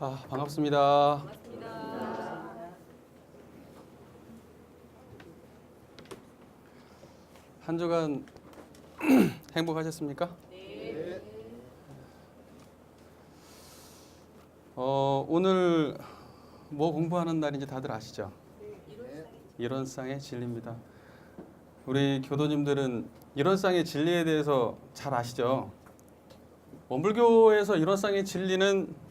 반갑습니다. 한 주간 행복하셨습니까? 네. 오늘 뭐 공부하는 날인지 다들 아시죠? 이론상의 진리입니다. 우리 교도님들은 이론상의 진리에 대해서 잘 아시죠? 원불교에서 이론상의 진리는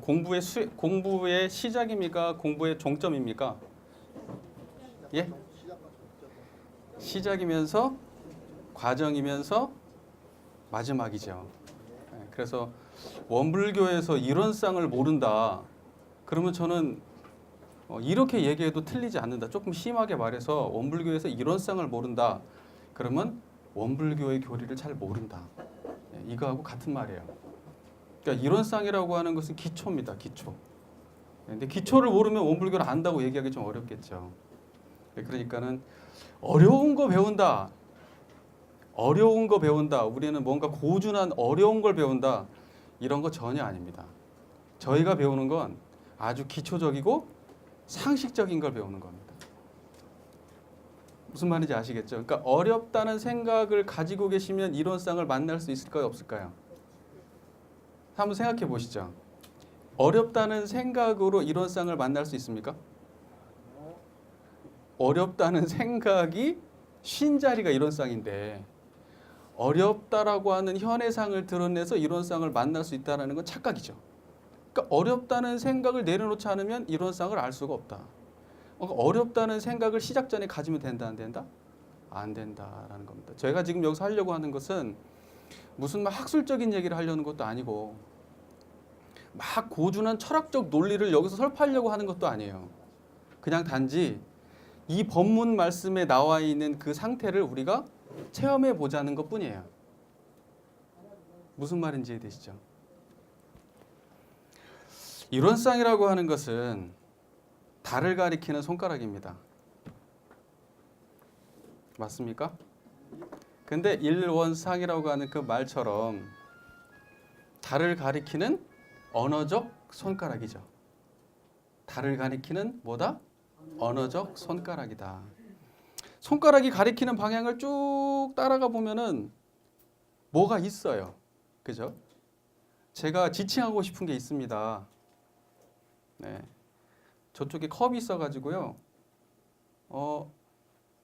공부의 시작입니까? 공부의 종점입니까? 예? 시작이면서 과정이면서 마지막이죠. 그래서 원불교에서 이론상을 모른다. 그러면 저는 이렇게 얘기해도 틀리지 않는다. 조금 심하게 말해서 원불교에서 이론상을 모른다. 그러면 원불교의 교리를 잘 모른다. 이거하고 같은 말이에요. 그러니까 이론상이라고 하는 것은 기초입니다. 기초. 근데 기초를 모르면 원불교를 안다고 얘기하기 좀 어렵겠죠. 그러니까는 어려운 거 배운다. 어려운 거 배운다. 우리는 뭔가 고준한 어려운 걸 배운다. 이런 거 전혀 아닙니다. 저희가 배우는 건 아주 기초적이고 상식적인 걸 배우는 겁니다. 무슨 말인지 아시겠죠? 그러니까 어렵다는 생각을 가지고 계시면 이론상을 만날 수 있을까요? 없을까요? 한번 생각해 보시죠. 어렵다는 생각으로 이론상을 만날 수 있습니까? 어렵다는 생각이 쉰 자리가 이론상인데 어렵다라고 하는 현해상을 드러내서 이론상을 만날 수 있다는 건 착각이죠. 그러니까 어렵다는 생각을 내려놓지 않으면 이론상을 알 수가 없다. 어렵다는 생각을 시작 전에 가지면 된다, 안 된다? 안 된다라는 겁니다. 제가 지금 여기서 하려고 하는 것은 무슨 막 학술적인 얘기를 하려는 것도 아니고 막 고준한 철학적 논리를 여기서 설파하려고 하는 것도 아니에요. 그냥 단지 이 법문 말씀에 나와 있는 그 상태를 우리가 체험해 보자는 것뿐이에요. 무슨 말인지 이해되시죠? 이론상이라고 하는 것은 달을 가리키는 손가락입니다. 맞습니까? 근데 일원상이라고 하는 그 말처럼 달을 가리키는 언어적 손가락이죠. 달을 가리키는 뭐다? 언어적 손가락이다. 손가락이 가리키는 방향을 쭉 따라가 보면은 뭐가 있어요. 그죠? 제가 지칭하고 싶은 게 있습니다. 네. 저쪽에 컵이 있어가지고요.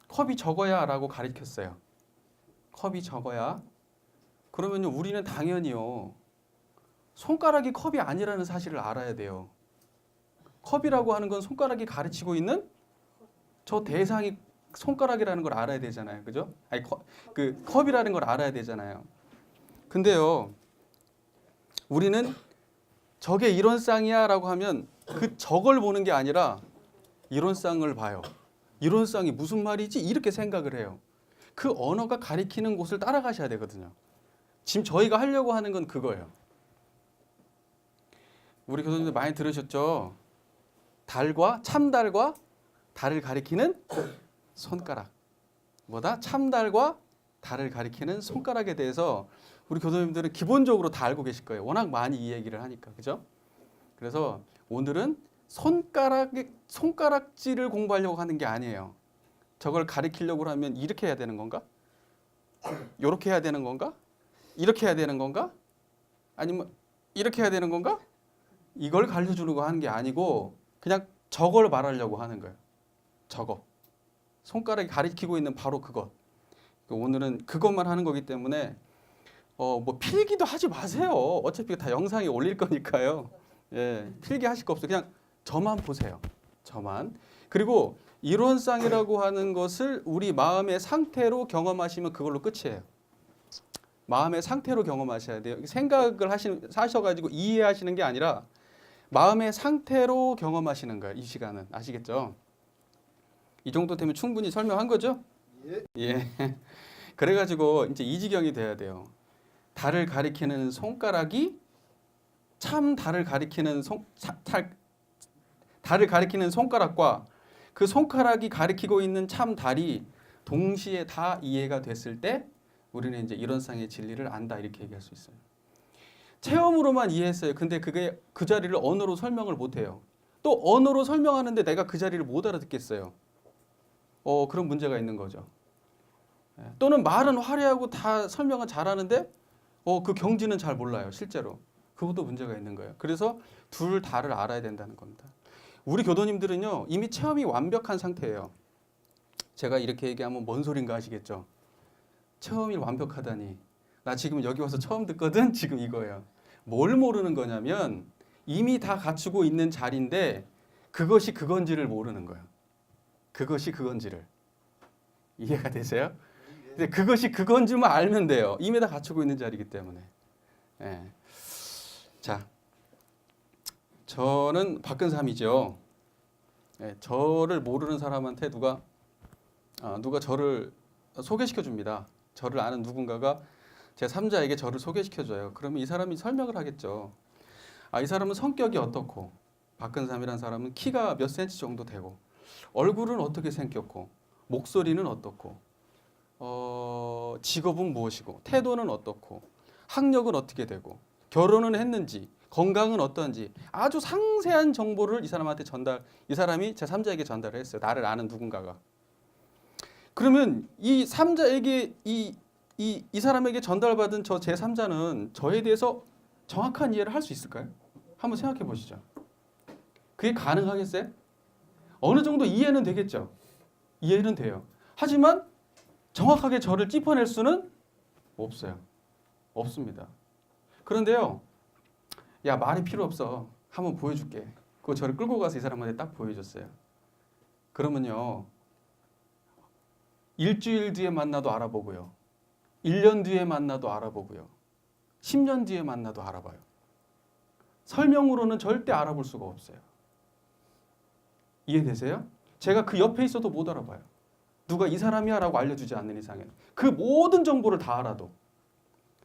컵이 적어야 라고 가리켰어요. 컵이 적어야. 그러면요, 우리는 당연히요, 손가락이 컵이 아니라는 사실을 알아야 돼요. 컵이라고 하는 건 손가락이 가르치고 있는 저 대상이 손가락이라는 걸 알아야 되잖아요. 그죠? 아니, 컵이라는 걸 알아야 되잖아요. 근데요, 우리는 저게 이론상이야 라고 하면 그 저걸 보는 게 아니라 이론상을 봐요. 이론상이 무슨 말이지? 이렇게 생각을 해요. 그 언어가 가리키는 곳을 따라가셔야 되거든요. 지금 저희가 하려고 하는 건 그거예요. 우리 교수님들 많이 들으셨죠? 참달과 달을 가리키는 손가락. 뭐다? 참달과 달을 가리키는 손가락에 대해서 우리 교수님들은 기본적으로 다 알고 계실 거예요. 워낙 많이 이 얘기를 하니까. 그죠? 그래서 오늘은 손가락질을 공부하려고 하는 게 아니에요. 저걸 가리키려고 하면 이렇게 해야 되는 건가? 이렇게 해야 되는 건가? 이렇게 해야 되는 건가? 아니면 이렇게 해야 되는 건가? 이걸 가르쳐주려고 하는 게 아니고 그냥 저걸 말하려고 하는 거예요. 저거. 손가락이 가리키고 있는 바로 그것. 오늘은 그것만 하는 거기 때문에 뭐 필기도 하지 마세요. 어차피 다 영상에 올릴 거니까요. 예, 필기 하실 거 없어요. 그냥 저만 보세요. 저만. 그리고 이론상이라고 하는 것을 우리 마음의 상태로 경험하시면 그걸로 끝이에요. 마음의 상태로 경험하셔야 돼요. 생각을 하셔가지고 이해하시는 게 아니라 마음의 상태로 경험하시는 거예요. 이 시간은. 아시겠죠? 이 정도 되면 충분히 설명한 거죠? 예. 그래가지고 이제 이 지경이 돼야 돼요. 달을 가리키는 손가락이 참 달을 가리키는 달을 가리키는 손가락과 그 손가락이 가리키고 있는 참 달이 동시에 다 이해가 됐을 때 우리는 이제 이론상의 진리를 안다 이렇게 얘기할 수 있어요. 체험으로만 이해했어요. 근데 그게 그 자리를 언어로 설명을 못해요. 또 언어로 설명하는데 내가 그 자리를 못 알아듣겠어요. 그런 문제가 있는 거죠. 또는 말은 화려하고 다 설명은 잘하는데 그 경지는 잘 몰라요. 실제로. 그것도 문제가 있는 거예요. 그래서 둘 다를 알아야 된다는 겁니다. 우리 교도님들은요, 이미 체험이 완벽한 상태예요. 제가 이렇게 얘기하면 뭔 소린가 하시겠죠. 체험이 완벽하다니. 나 지금 여기 와서 처음 듣거든. 지금 이거예요. 뭘 모르는 거냐면 이미 다 갖추고 있는 자리인데 그것이 그건지를 모르는 거예요. 그것이 그건지를. 이해가 되세요? 근데 그것이 그건지만 알면 돼요. 이미 다 갖추고 있는 자리이기 때문에. 예. 자, 저는 박근삼이죠. 예, 저를 모르는 사람한테 누가 저를 소개시켜 줍니다. 저를 아는 누군가가 제 3자에게 저를 소개시켜 줘요. 그러면 이 사람이 설명을 하겠죠. 이 사람은 성격이 어떻고, 박근삼이라는 사람은 키가 몇 센치 정도 되고, 얼굴은 어떻게 생겼고, 목소리는 어떻고, 직업은 무엇이고, 태도는 어떻고, 학력은 어떻게 되고, 결혼은 했는지, 건강은 어떤지 아주 상세한 정보를 이 사람한테 이 사람이 제 3자에게 전달을 했어요. 나를 아는 누군가가. 그러면 이 3자에게 이 사람에게 전달받은 저 제 3자는 저에 대해서 정확한 이해를 할 수 있을까요? 한번 생각해 보시죠. 그게 가능하겠어요? 어느 정도 이해는 되겠죠. 이해는 돼요. 하지만 정확하게 저를 찝어낼 수는 없어요. 없습니다. 그런데요. 야, 말이 필요 없어. 한번 보여줄게. 그거 저를 끌고 가서 이 사람한테 딱 보여줬어요. 그러면요. 일주일 뒤에 만나도 알아보고요. 1년 뒤에 만나도 알아보고요. 10년 뒤에 만나도 알아봐요. 설명으로는 절대 알아볼 수가 없어요. 이해되세요? 제가 그 옆에 있어도 못 알아봐요. 누가 이 사람이야 라고 알려주지 않는 이상엔. 그 모든 정보를 다 알아도,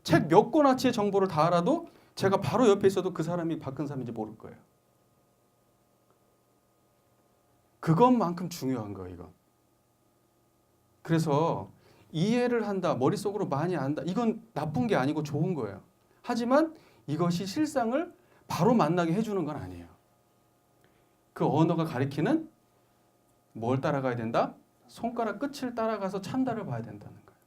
책 몇 권어치의 정보를 다 알아도 제가 바로 옆에 있어도 그 사람이 박근삼인지 모를 거예요. 그것만큼 중요한 거예요, 이건. 그래서 이해를 한다, 머릿속으로 많이 안다, 이건 나쁜 게 아니고 좋은 거예요. 하지만 이것이 실상을 바로 만나게 해주는 건 아니에요. 그 언어가 가리키는 뭘 따라가야 된다? 손가락 끝을 따라가서 참다를 봐야 된다는 거예요.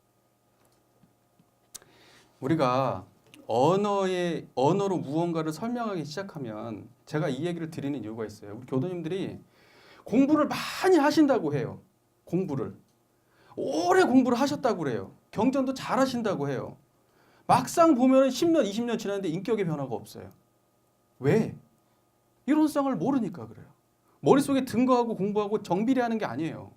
우리가 언어로 무언가를 설명하기 시작하면 제가 이 얘기를 드리는 이유가 있어요. 우리 교도님들이 공부를 많이 하신다고 해요. 공부를. 오래 공부를 하셨다고 그래요. 경전도 잘 하신다고 해요. 막상 보면 10년, 20년 지났는데 인격의 변화가 없어요. 왜? 이론성을 모르니까 그래요. 머릿속에 든거하고 공부하고 정비례하는 게 아니에요.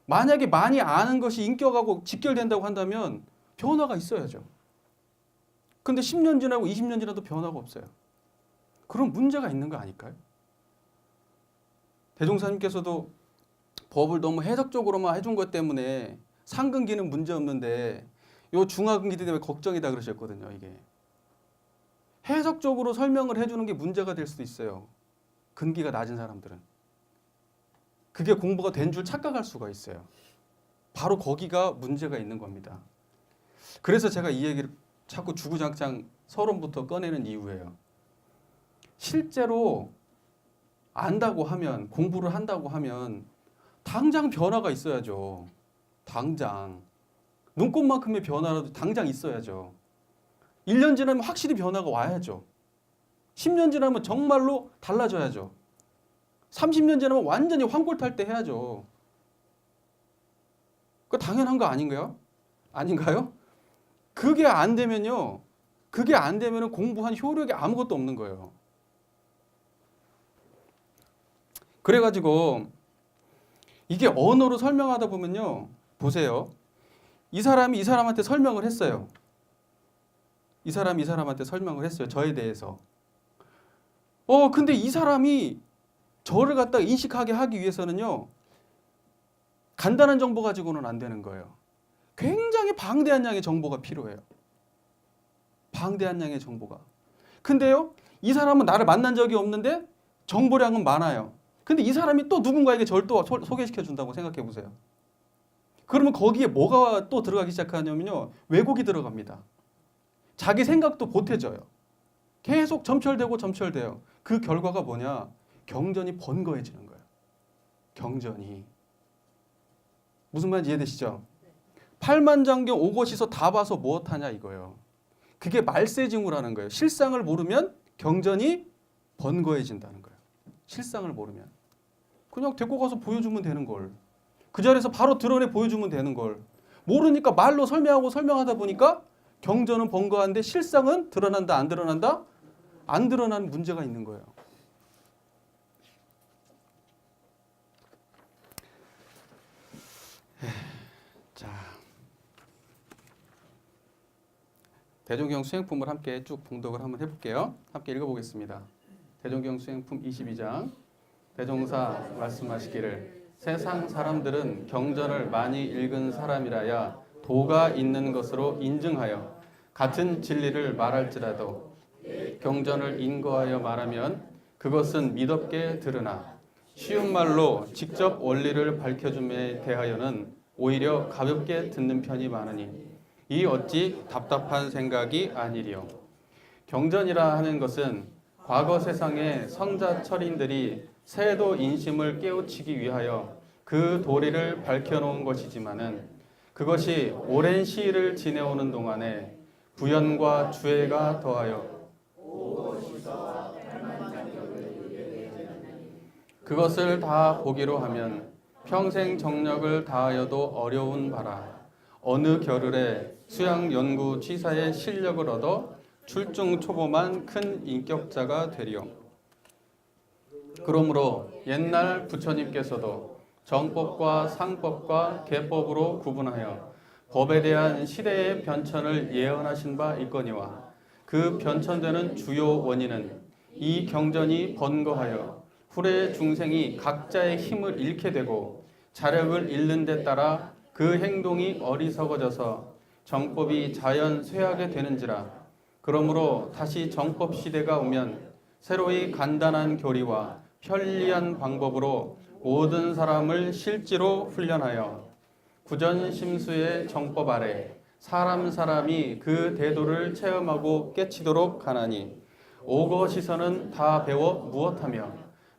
만약에 많이 아는 것이 인격하고 직결된다고 한다면 변화가 있어야죠. 근데 10년 지나고 20년 지나도 변화가 없어요. 그럼 문제가 있는 거 아닐까요? 대종사님께서도 법을 너무 해석적으로만 해준 것 때문에 상근기는 문제 없는데 요 중하근기 때문에 걱정이다 그러셨거든요. 이게 해석적으로 설명을 해주는 게 문제가 될 수도 있어요. 근기가 낮은 사람들은 그게 공부가 된 줄 착각할 수가 있어요. 바로 거기가 문제가 있는 겁니다. 그래서 제가 이 얘기를 자꾸 주구장창 서론부터 꺼내는 이유예요. 실제로 안다고 하면, 공부를 한다고 하면 당장 변화가 있어야죠. 당장. 눈꽃만큼의 변화라도 당장 있어야죠. 1년 지나면 확실히 변화가 와야죠. 10년 지나면 정말로 달라져야죠. 30년 지나면 완전히 황골 탈 때 해야죠. 그거 당연한 거 아닌가요? 아닌가요? 그게 안 되면요. 그게 안 되면 공부한 효력이 아무것도 없는 거예요. 그래가지고 이게 언어로 설명하다 보면요. 보세요. 이 사람이 이 사람한테 설명을 했어요. 이 사람이 이 사람한테 설명을 했어요. 저에 대해서. 근데 이 사람이 저를 갖다가 인식하게 하기 위해서는요. 간단한 정보 가지고는 안 되는 거예요. 굉장히 방대한 양의 정보가 필요해요. 방대한 양의 정보가. 근데요. 이 사람은 나를 만난 적이 없는데 정보량은 많아요. 근데 이 사람이 또 누군가에게 저를 또 소개시켜 준다고 생각해 보세요. 그러면 거기에 뭐가 또 들어가기 시작하냐면요. 왜곡이 들어갑니다. 자기 생각도 보태져요. 계속 점철되고 점철돼요. 그 결과가 뭐냐? 경전이 번거해지는 거예요. 경전이. 무슨 말인지 이해되시죠? 팔만장경 오고시서 다 봐서 무엇하냐 이거예요. 그게 말세징후라는 거예요. 실상을 모르면 경전이 번거해진다는 거예요. 실상을 모르면. 그냥 데리고 가서 보여주면 되는 걸. 그 자리에서 바로 드러내 보여주면 되는 걸. 모르니까 말로 설명하다 보니까 경전은 번거한데 실상은 드러난다 안 드러난다? 안 드러나는 문제가 있는 거예요. 자, 대종경 수행품을 함께 쭉 봉독을 한번 해볼게요. 함께 읽어보겠습니다. 대종경 수행품 22장. 대종사 말씀하시기를 세상 사람들은 경전을 많이 읽은 사람이라야 도가 있는 것으로 인증하여 같은 진리를 말할지라도 경전을 인거하여 말하면 그것은 미덥게 들으나 쉬운 말로 직접 원리를 밝혀줌에 대하여는 오히려 가볍게 듣는 편이 많으니 이 어찌 답답한 생각이 아니리요. 경전이라 하는 것은 과거 세상의 성자 철인들이 세도 인심을 깨우치기 위하여 그 도리를 밝혀놓은 것이지만은 그것이 오랜 시일을 지내오는 동안에 부연과 주애가 더하여 그것을 다 보기로 하면 평생 정력을 다하여도 어려운 바라 어느 겨를에 수양 연구 취사의 실력을 얻어 출중 초보만 큰 인격자가 되리요. 그러므로 옛날 부처님께서도 정법과 상법과 계법으로 구분하여 법에 대한 시대의 변천을 예언하신 바 있거니와 그 변천되는 주요 원인은 이 경전이 번거하여 후래 중생이 각자의 힘을 잃게 되고 자력을 잃는 데 따라 그 행동이 어리석어져서 정법이 자연 쇠하게 되는지라. 그러므로 다시 정법 시대가 오면 새로이 간단한 교리와 편리한 방법으로 모든 사람을 실제로 훈련하여 구전심수의 정법 아래 사람이 그 대도를 체험하고 깨치도록 하나니 오거시서는 다 배워 무엇하며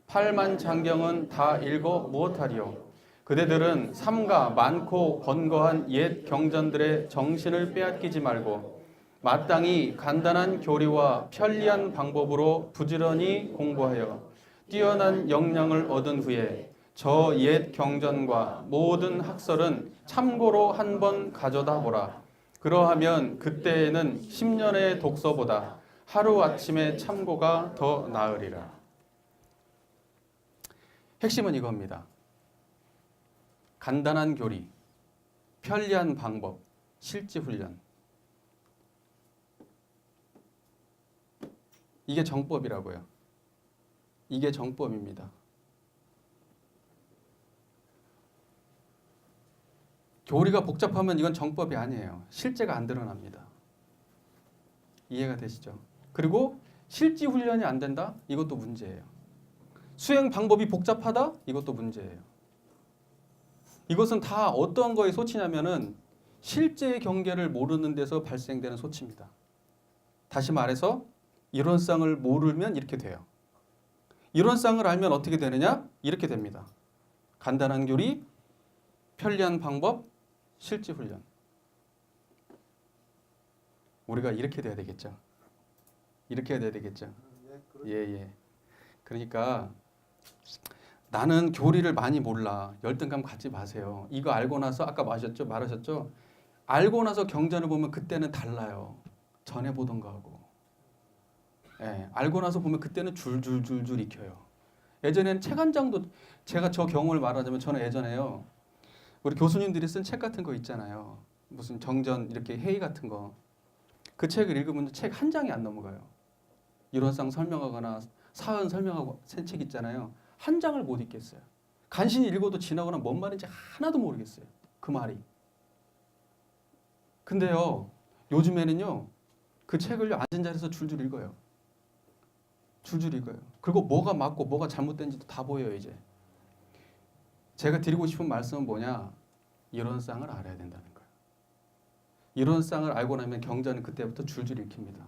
팔만장경은 다 읽어 무엇하리요. 그대들은 삼가 많고 번거한 옛 경전들의 정신을 빼앗기지 말고 마땅히 간단한 교리와 편리한 방법으로 부지런히 공부하여 뛰어난 역량을 얻은 후에 저 옛 경전과 모든 학설은 참고로 한번 가져다 보라. 그러하면 그때에는 10년의 독서보다 하루아침의 참고가 더 나으리라. 핵심은 이겁니다. 간단한 교리, 편리한 방법, 실지 훈련. 이게 정법이라고요. 이게 정법입니다. 교리가 복잡하면 이건 정법이 아니에요. 실제가 안 드러납니다. 이해가 되시죠? 그리고 실지 훈련이 안 된다? 이것도 문제예요. 수행 방법이 복잡하다? 이것도 문제예요. 이것은 다 어떤 거에 소치냐면은 실제의 경계를 모르는 데서 발생되는 소치입니다. 다시 말해서 이론상을 모르면 이렇게 돼요. 이론상을 알면 어떻게 되느냐? 이렇게 됩니다. 간단한 교리, 편리한 방법, 실지 훈련. 우리가 이렇게 돼야 되겠죠. 이렇게 해야 되겠죠. 예. 그러니까 나는 교리를 많이 몰라. 열등감 갖지 마세요. 이거 알고 나서 아까 말하셨죠? 알고 나서 경전을 보면 그때는 달라요. 전에 보던 거하고. 예, 알고 나서 보면 그때는 줄줄줄줄 익혀요. 예전에는 책 한 장도 제가 저 경험을 말하자면 저는 예전에요. 우리 교수님들이 쓴 책 같은 거 있잖아요. 무슨 정전 이렇게 회의 같은 거. 그 책을 읽으면 책 한 장이 안 넘어가요. 이론상 설명하거나 사은 설명하고 쓴 책 있잖아요. 한 장을 못 읽겠어요. 간신히 읽어도 지나거나 뭔 말인지 하나도 모르겠어요. 그 말이. 근데요. 요즘에는요. 그 책을 앉은 자리에서 줄줄 읽어요. 줄줄 읽어요. 그리고 뭐가 맞고 뭐가 잘못된지도 다 보여요. 이제. 제가 드리고 싶은 말씀은 뭐냐? 이론상을 알아야 된다는 거예요. 이론상을 알고 나면 경전은 그때부터 줄줄 읽힙니다.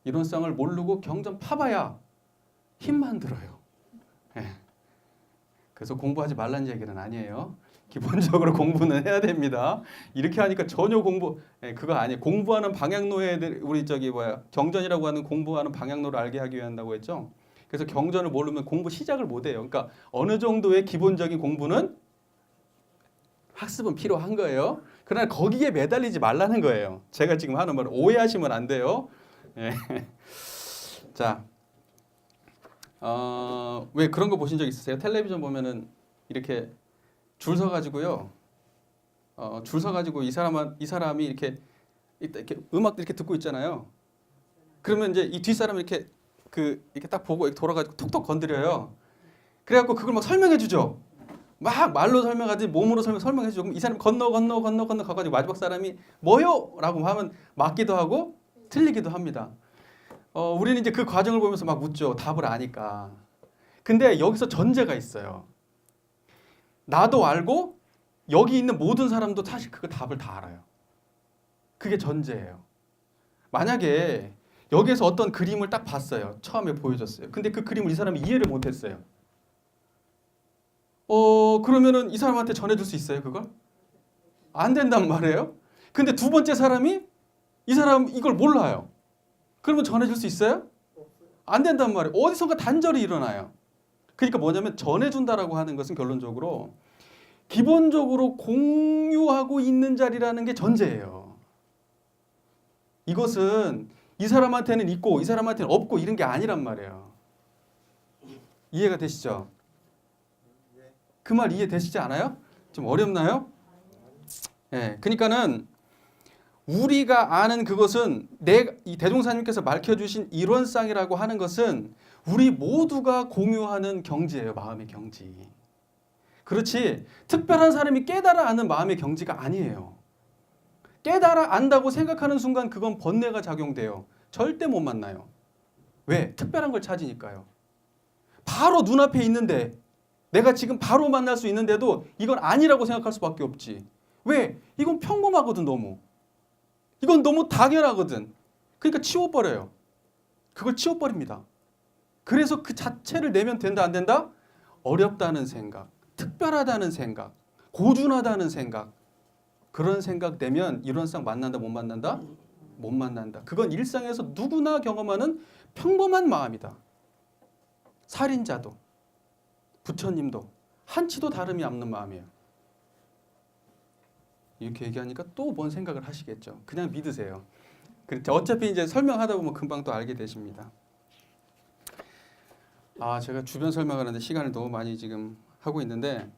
이론상을 모르고 경전 파봐야 힘만 들어요. 예. 그래서 공부하지 말라는 얘기는 아니에요. 기본적으로 공부는 해야 됩니다. 이렇게 하니까 전혀 그거 아니에요. 공부하는 방향로에 우리 경전이라고 하는 공부하는 방향로를 알게 하기 위해 한다고 했죠. 그래서 경전을 모르면 공부 시작을 못 해요. 그러니까 어느 정도의 기본적인 공부는 학습은 필요한 거예요. 그러나 거기에 매달리지 말라는 거예요. 제가 지금 하는 말 오해하시면 안 돼요. 예. 자, 왜 그런 거 보신 적 있으세요? 텔레비전 보면은 이렇게 줄 서가지고요. 줄 서가지고 이 사람이 이렇게 음악 이렇게 듣고 있잖아요. 그러면 이제 이 뒷사람이 이렇게 딱 보고 이렇게 돌아가지고 톡톡 건드려요. 그래갖고 그걸 막 설명해 주죠. 막 말로 설명하지 몸으로 설명해 주죠. 그럼 이 사람이 건너 가가지고 마지막 사람이 뭐요? 라고 하면 맞기도 하고 틀리기도 합니다. 우리는 이제 그 과정을 보면서 막 묻죠. 답을 아니까. 근데 여기서 전제가 있어요. 나도 알고 여기 있는 모든 사람도 사실 그 답을 다 알아요. 그게 전제예요. 만약에 여기에서 어떤 그림을 딱 봤어요. 처음에 보여줬어요. 근데 그 그림을 이 사람이 이해를 못했어요. 그러면은 이 사람한테 전해줄 수 있어요, 그걸? 안 된단 말이에요. 근데 두 번째 사람이 이 사람 이걸 몰라요. 그러면 전해줄 수 있어요? 안 된단 말이에요. 어디선가 단절이 일어나요. 그러니까 뭐냐면 전해준다라고 하는 것은 결론적으로 기본적으로 공유하고 있는 자리라는 게 전제예요. 이것은 이 사람한테는 있고 이 사람한테는 없고 이런 게 아니란 말이에요. 이해가 되시죠? 그 말 이해되시지 않아요? 좀 어렵나요? 네, 그러니까는 우리가 아는 그것은 이 대종사님께서 밝혀주신 이론상이라고 하는 것은 우리 모두가 공유하는 경지예요. 마음의 경지. 그렇지 특별한 사람이 깨달아 아는 마음의 경지가 아니에요. 깨달아 안다고 생각하는 순간 그건 번뇌가 작용돼요. 절대 못 만나요. 왜? 특별한 걸 찾으니까요. 바로 눈앞에 있는데 내가 지금 바로 만날 수 있는데도 이건 아니라고 생각할 수밖에 없지. 왜? 이건 평범하거든 너무. 이건 너무 당연하거든. 그러니까 치워버려요. 그걸 치워버립니다. 그래서 그 자체를 내면 된다 안 된다? 어렵다는 생각, 특별하다는 생각, 고준하다는 생각 그런 생각 내면 이론상 만난다 못 만난다? 못 만난다. 그건 일상에서 누구나 경험하는 평범한 마음이다. 살인자도 부처님도 한치도 다름이 없는 마음이에요. 이렇게 얘기하니까 또 뭔 생각을 하시겠죠. 그냥 믿으세요. 어차피 이제 설명하다 보면 금방 또 알게 되십니다. 제가 주변 설명하는데 시간을 너무 많이 지금 하고 있는데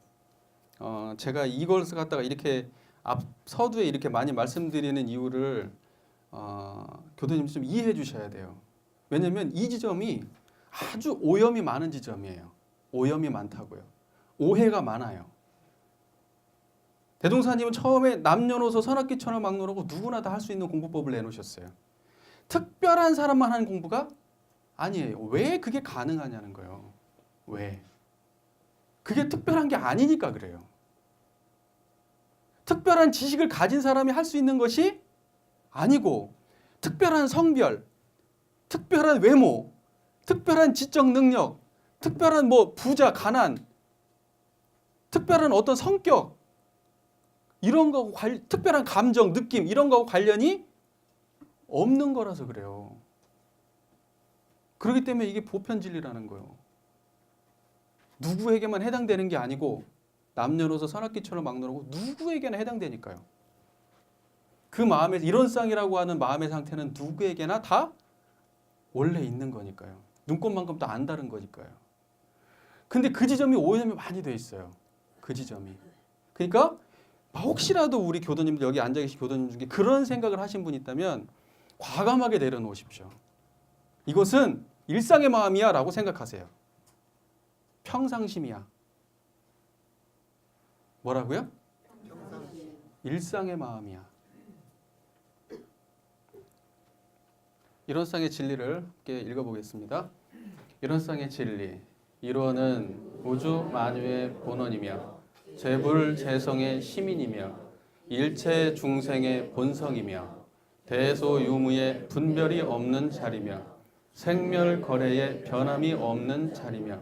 제가 이걸 갖다가 이렇게 앞 서두에 이렇게 많이 말씀드리는 이유를 교수님 좀 이해해 주셔야 돼요. 왜냐하면 이 지점이 아주 오염이 많은 지점이에요. 오염이 많다고요. 오해가 많아요. 대종사님은 처음에 남녀노소 선악기천을 막론하고 누구나 다 할 수 있는 공부법을 내놓으셨어요. 특별한 사람만 하는 공부가 아니에요. 왜 그게 가능하냐는 거예요. 왜? 그게 특별한 게 아니니까 그래요. 특별한 지식을 가진 사람이 할 수 있는 것이 아니고 특별한 성별, 특별한 외모, 특별한 지적 능력, 특별한 부자, 가난, 특별한 어떤 성격 이런 거하고 특별한 감정, 느낌 이런 거하고 관련이 없는 거라서 그래요. 그렇기 때문에 이게 보편진리라는 거예요. 누구에게만 해당되는 게 아니고 남녀노소 선악기천을 막론하고 누구에게나 해당되니까요. 그 마음의 이론상이라고 하는 마음의 상태는 누구에게나 다 원래 있는 거니까요. 눈꽃만큼 또 안 다른 거니까요. 근데 그 지점이 오염이 많이 돼 있어요. 그 지점이. 그러니까 혹시라도 우리 교도님들 여기 앉아 계신 교도님 중에 그런 생각을 하신 분이 있다면 과감하게 내려놓으십시오. 이것은 일상의 마음이야 라고 생각하세요. 평상심이야. 뭐라고요? 일상의 마음이야. 이론상의 진리를 함께 읽어보겠습니다. 이론상의 진리. 이론은 우주 만유의 본원이며 재불재성의 시민이며 일체 중생의 본성이며 대소유무의 분별이 없는 자리며 생멸거래의 변함이 없는 자리며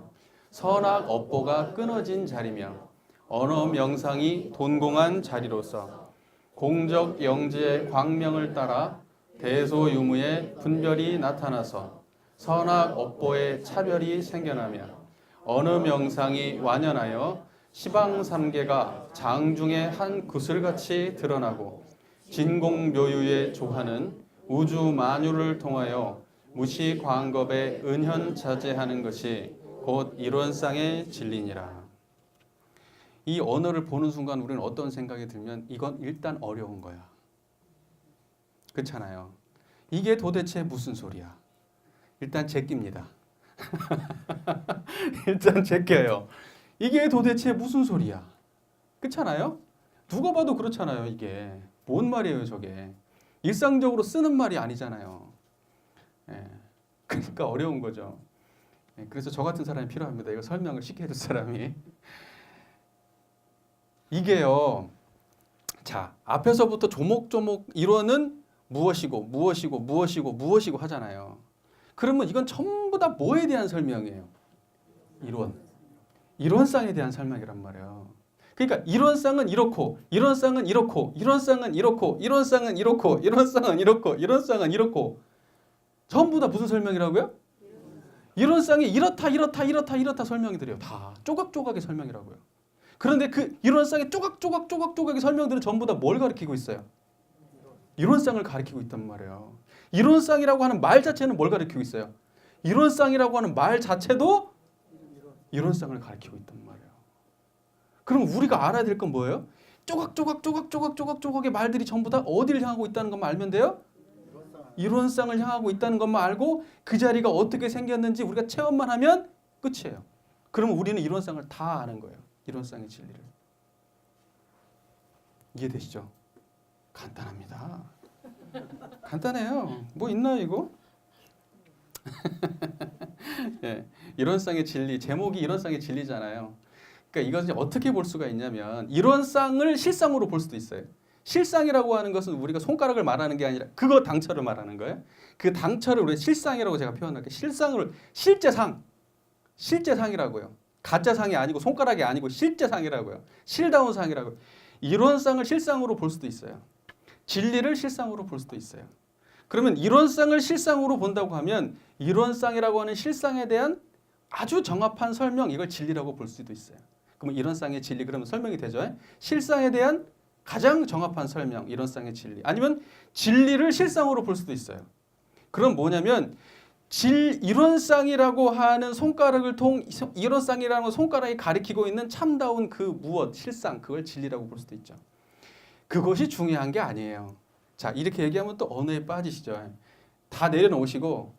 선악 업보가 끊어진 자리며 언어 명상이 돈공한 자리로서 공적 영지의 광명을 따라 대소유무의 분별이 나타나서 선악 업보의 차별이 생겨나며 어느 명상이 완연하여 시방삼계가 장중의 한 구슬같이 드러나고 진공묘유의 조화는 우주 만유를 통하여 무시광겁에 은현자재하는 것이 곧 이론상의 진리니라. 이 언어를 보는 순간 우리는 어떤 생각이 들면 이건 일단 어려운 거야. 그렇잖아요. 이게 도대체 무슨 소리야? 일단 제낍니다. 일단 제껴요. 이게 도대체 무슨 소리야? 그렇잖아요? 누가 봐도 그렇잖아요. 이게 뭔 말이에요 저게? 일상적으로 쓰는 말이 아니잖아요. 예. 그러니까 어려운 거죠. 예. 그래서 저 같은 사람이 필요합니다. 이거 설명을 쉽게 해줄 사람이. 이게요. 자, 앞에서부터 조목조목 이론은 무엇이고 무엇이고 무엇이고 무엇이고 하잖아요. 그러면 이건 전부 다 뭐에 대한 설명이에요? 이론. 이론상에 대한 설명이란 말이에요. 그러니까 이론상은 이렇고 이론상은 이렇고 이론상은 이렇고 이론상은 이렇고 이론상은 이렇고 이론상은 이렇고 전부 다 무슨 설명이라고요? 이론상이 이렇다 이렇다 이렇다 이렇다 설명이 드려요. 다 조각조각의 설명이라고요. 그런데 그 이론상의 조각조각의 설명들은 전부 다 뭘 가리키고 있어요? 이론상을 가리키고 있단 말이에요. 이론상이라고 하는 말 자체는 뭘 가리키고 있어요? 이론상이라고 하는 말 자체도 이론상을 가리키고 있단 말이에요. 그럼 우리가 알아야 될 건 뭐예요? 조각조각의 말들이 전부 다 어디를 향하고 있다는 것만 알면 돼요? 이론상을 향하고 있다는 것만 알고 그 자리가 어떻게 생겼는지 우리가 체험만 하면 끝이에요. 그러면 우리는 이론상을 다 아는 거예요. 이론상의 진리를. 이해되시죠? 간단합니다. 간단해요. 뭐 있나요 이거? 예, 이론상의 진리, 제목이 이론상의 진리잖아요. 그러니까 이것을 어떻게 볼 수가 있냐면 이론상을 실상으로 볼 수도 있어요. 실상이라고 하는 것은 우리가 손가락을 말하는 게 아니라 그거 당처를 말하는 거예요. 그 당처를 우리가 실상이라고 제가 표현할게요. 실상을 실제상이라고요. 가짜상이 아니고 손가락이 아니고 실제상이라고요. 실다운 상이라고요. 이론상을 실상으로 볼 수도 있어요. 진리를 실상으로 볼 수도 있어요. 그러면 이론상을 실상으로 본다고 하면 이론상이라고 하는 실상에 대한 아주 정확한 설명, 이걸 진리라고 볼 수도 있어요. 그러면 이론상의 진리 그러면 설명이 되죠. 실상에 대한 가장 정확한 설명, 이론상의 진리. 아니면 진리를 실상으로 볼 수도 있어요. 그럼 뭐냐면 이론상이라고 하는 이론상이라는 손가락이 가리키고 있는 참다운 그 무엇, 실상, 그걸 진리라고 볼 수도 있죠. 그것이 중요한 게 아니에요. 자, 이렇게 얘기하면 또 언어에 빠지시죠. 다 내려놓으시고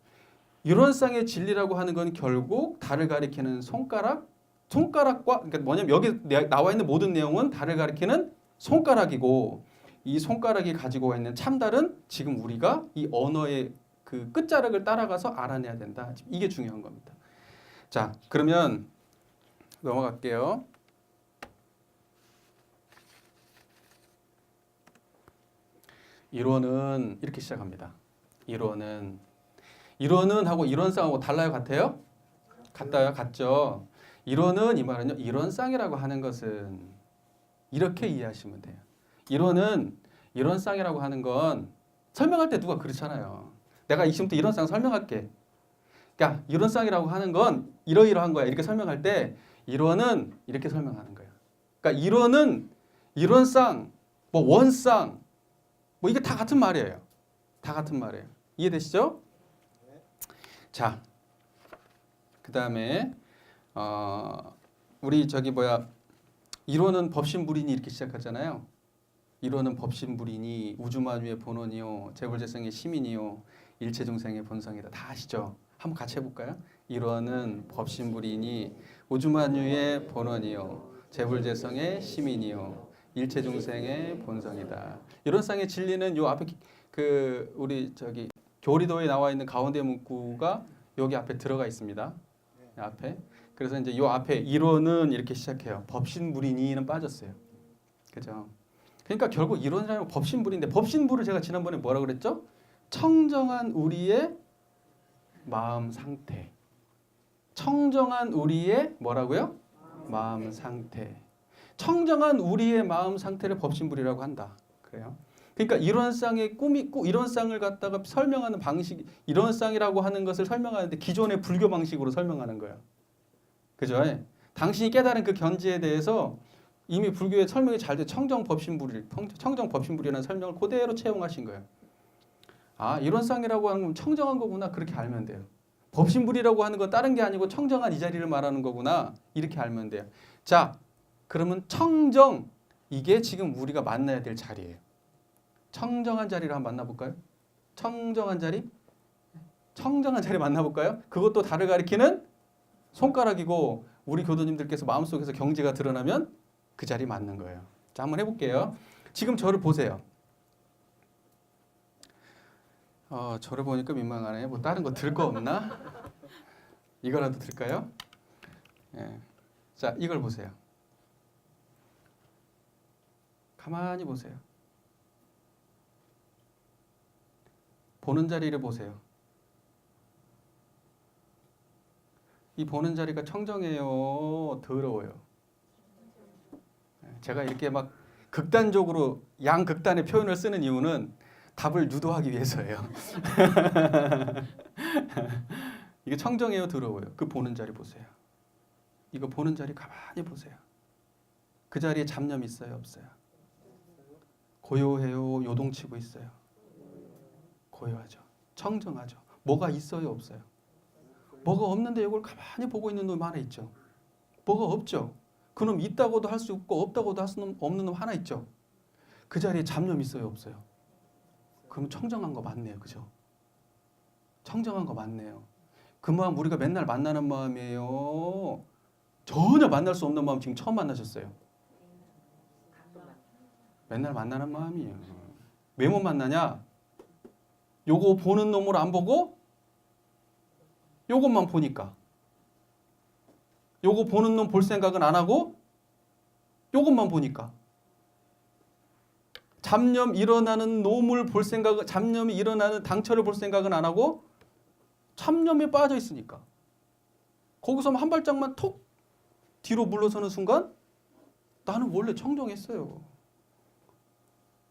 이론상의 진리라고 하는 건 결국 달을 가리키는 손가락과 그러니까 뭐냐면 여기 나와 있는 모든 내용은 달을 가리키는 손가락이고 이 손가락이 가지고 있는 참달은 지금 우리가 이 언어의 그 끝자락을 따라가서 알아내야 된다. 이게 중요한 겁니다. 자, 그러면 넘어갈게요. 이론은 이렇게 시작합니다. 이론은 하고 이론상하고 달라요? 같아요? 같아요? 같죠? 이론은 이 말은요. 이론상이라고 하는 것은 이렇게 이해하시면 돼요. 이론상이라고 하는 건 설명할 때 누가 그렇잖아요. 내가 지금부터 이론상 설명할게. 그러니까 이론상이라고 하는 건 이러이러한 거야. 이렇게 설명할 때 이론은 이렇게 설명하는 거예요. 그러니까 이론상, 뭐 원상, 뭐 이게 다 같은 말이에요. 다 같은 말이에요. 이해되시죠? 자, 그 다음에 우리 이론은 법신불이니 이렇게 시작하잖아요. 이론은 법신불이니 우주만유의 본원이요 재불재성의 시민이요 일체중생의 본성이다. 다 아시죠? 한번 같이 해볼까요? 이론은 법신불이니 우주만유의 본원이요 재불재성의 시민이요 일체중생의 본성이다. 이론상의 진리는 요 앞에 우리 교리도에 나와 있는 가운데 문구가 여기 앞에 들어가 있습니다. 앞에. 그래서 이제 요 앞에 이론은 이렇게 시작해요. 법신불이니는 빠졌어요. 그죠? 그러니까 결국 이론이라는 법신불인데 법신불을 제가 지난번에 뭐라 그랬죠? 청정한 우리의 마음 상태. 청정한 우리의 뭐라고요? 마음 상태. 청정한 우리의 마음 상태를 법신불이라고 한다. 그래요. 그러니까 이론상의 이론상을 갖다가 설명하는 방식, 이론상이라고 하는 것을 설명하는데 기존의 불교 방식으로 설명하는 거예요. 그죠? 당신이 깨달은 그 견지에 대해서 이미 불교에 설명이 잘 돼 청정법신불이라는 설명을 그대로 채용하신 거예요. 아, 이론상이라고 하는 건 청정한 거구나. 그렇게 알면 돼요. 법신불이라고 하는 건 다른 게 아니고 청정한 이 자리를 말하는 거구나. 이렇게 알면 돼요. 자, 그러면 청정, 이게 지금 우리가 만나야 될 자리예요. 청정한 자리를 한번 만나볼까요? 청정한 자리? 청정한 자리 만나볼까요? 그것도 달을 가리키는 손가락이고 우리 교도님들께서 마음속에서 경지가 드러나면 그 자리 맞는 거예요. 자, 한번 해볼게요. 지금 저를 보세요. 저를 보니까 민망하네. 뭐 다른 거 들 거 없나? 이거라도 들까요? 예. 자, 이걸 보세요. 가만히 보세요. 보는 자리를 보세요. 이 보는 자리가 청정해요? 더러워요? 제가 이렇게 막 극단적으로 양극단의 표현을 쓰는 이유는 답을 유도하기 위해서예요. 이게 청정해요? 더러워요? 그 보는 자리 보세요. 이거 보는 자리 가만히 보세요. 그 자리에 잡념 있어요? 없어요? 고요해요? 요동치고 있어요? 고요하죠. 청정하죠. 뭐가 있어요? 없어요? 뭐가 없는데 이걸 가만히 보고 있는 놈 하나 있죠. 뭐가 없죠. 그놈 있다고도 할 수 없고 없다고도 할 수 없는 놈 하나 있죠. 그 자리에 잡념 있어요? 없어요? 그럼 청정한 거 맞네요. 그죠? 청정한 거 맞네요. 그 마음 우리가 맨날 만나는 마음이에요? 전혀 만날 수 없는 마음 지금 처음 만나셨어요? 맨날 만나는 마음이에요. 왜 못 만나냐? 요거 보는 놈을 안 보고 요것만 보니까. 요거 보는 놈 볼 생각은 안 하고 요것만 보니까. 잡념 일어나는 놈을 볼 생각은, 잡념이 일어나는 당처를 볼 생각은 안 하고 잡념에 빠져 있으니까. 거기서 한 발짝만 톡 뒤로 물러서는 순간 나는 원래 청정했어요.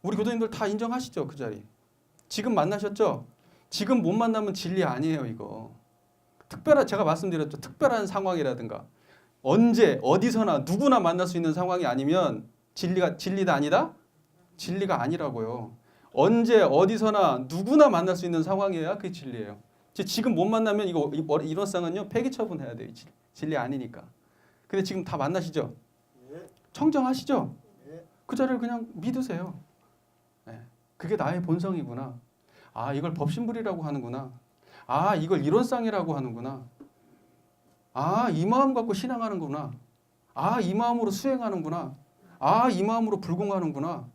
우리 교도님들 다 인정하시죠? 그 자리. 지금 만나셨죠? 지금 못 만나면 진리 아니에요, 이거. 제가 말씀드렸죠. 특별한 상황이라든가 언제 어디서나 누구나 만날 수 있는 상황이 아니면 진리다 아니다? 진리가 아니라고요. 언제 어디서나 누구나 만날 수 있는 상황이어야 그게 진리예요. 지금 못 만나면 이론상은요 폐기 처분해야 돼요. 진리 아니니까. 근데 지금 다 만나시죠? 청정하시죠? 그 자리를 그냥 믿으세요. 그게 나의 본성이구나. 아, 이걸 법신불이라고 하는구나. 아, 이걸 이론상이라고 하는구나. 아, 이 마음 갖고 신앙하는구나. 아, 이 마음으로 수행하는구나. 아, 이 마음으로 불공하는구나.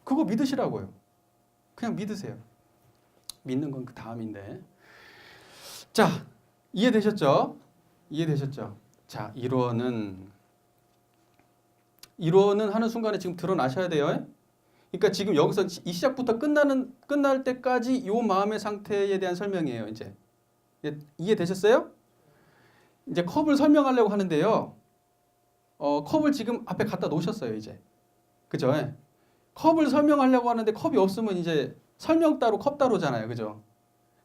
그거 믿으시라고요. 그냥 믿으세요. 믿는 건 그 다음인데. 자, 이해되셨죠? 이해되셨죠? 자, 이론은 하는 순간에 지금 드러나셔야 돼요. 그러니까 지금 여기서 이 시작부터 끝날 때까지 이 마음의 상태에 대한 설명이에요. 이제 이해되셨어요? 이제 컵을 설명하려고 하는데요. 컵을 지금 앞에 갖다 놓으셨어요. 이제 그죠? 컵을 설명하려고 하는데 컵이 없으면 이제 설명 따로 컵 따로잖아요. 그죠?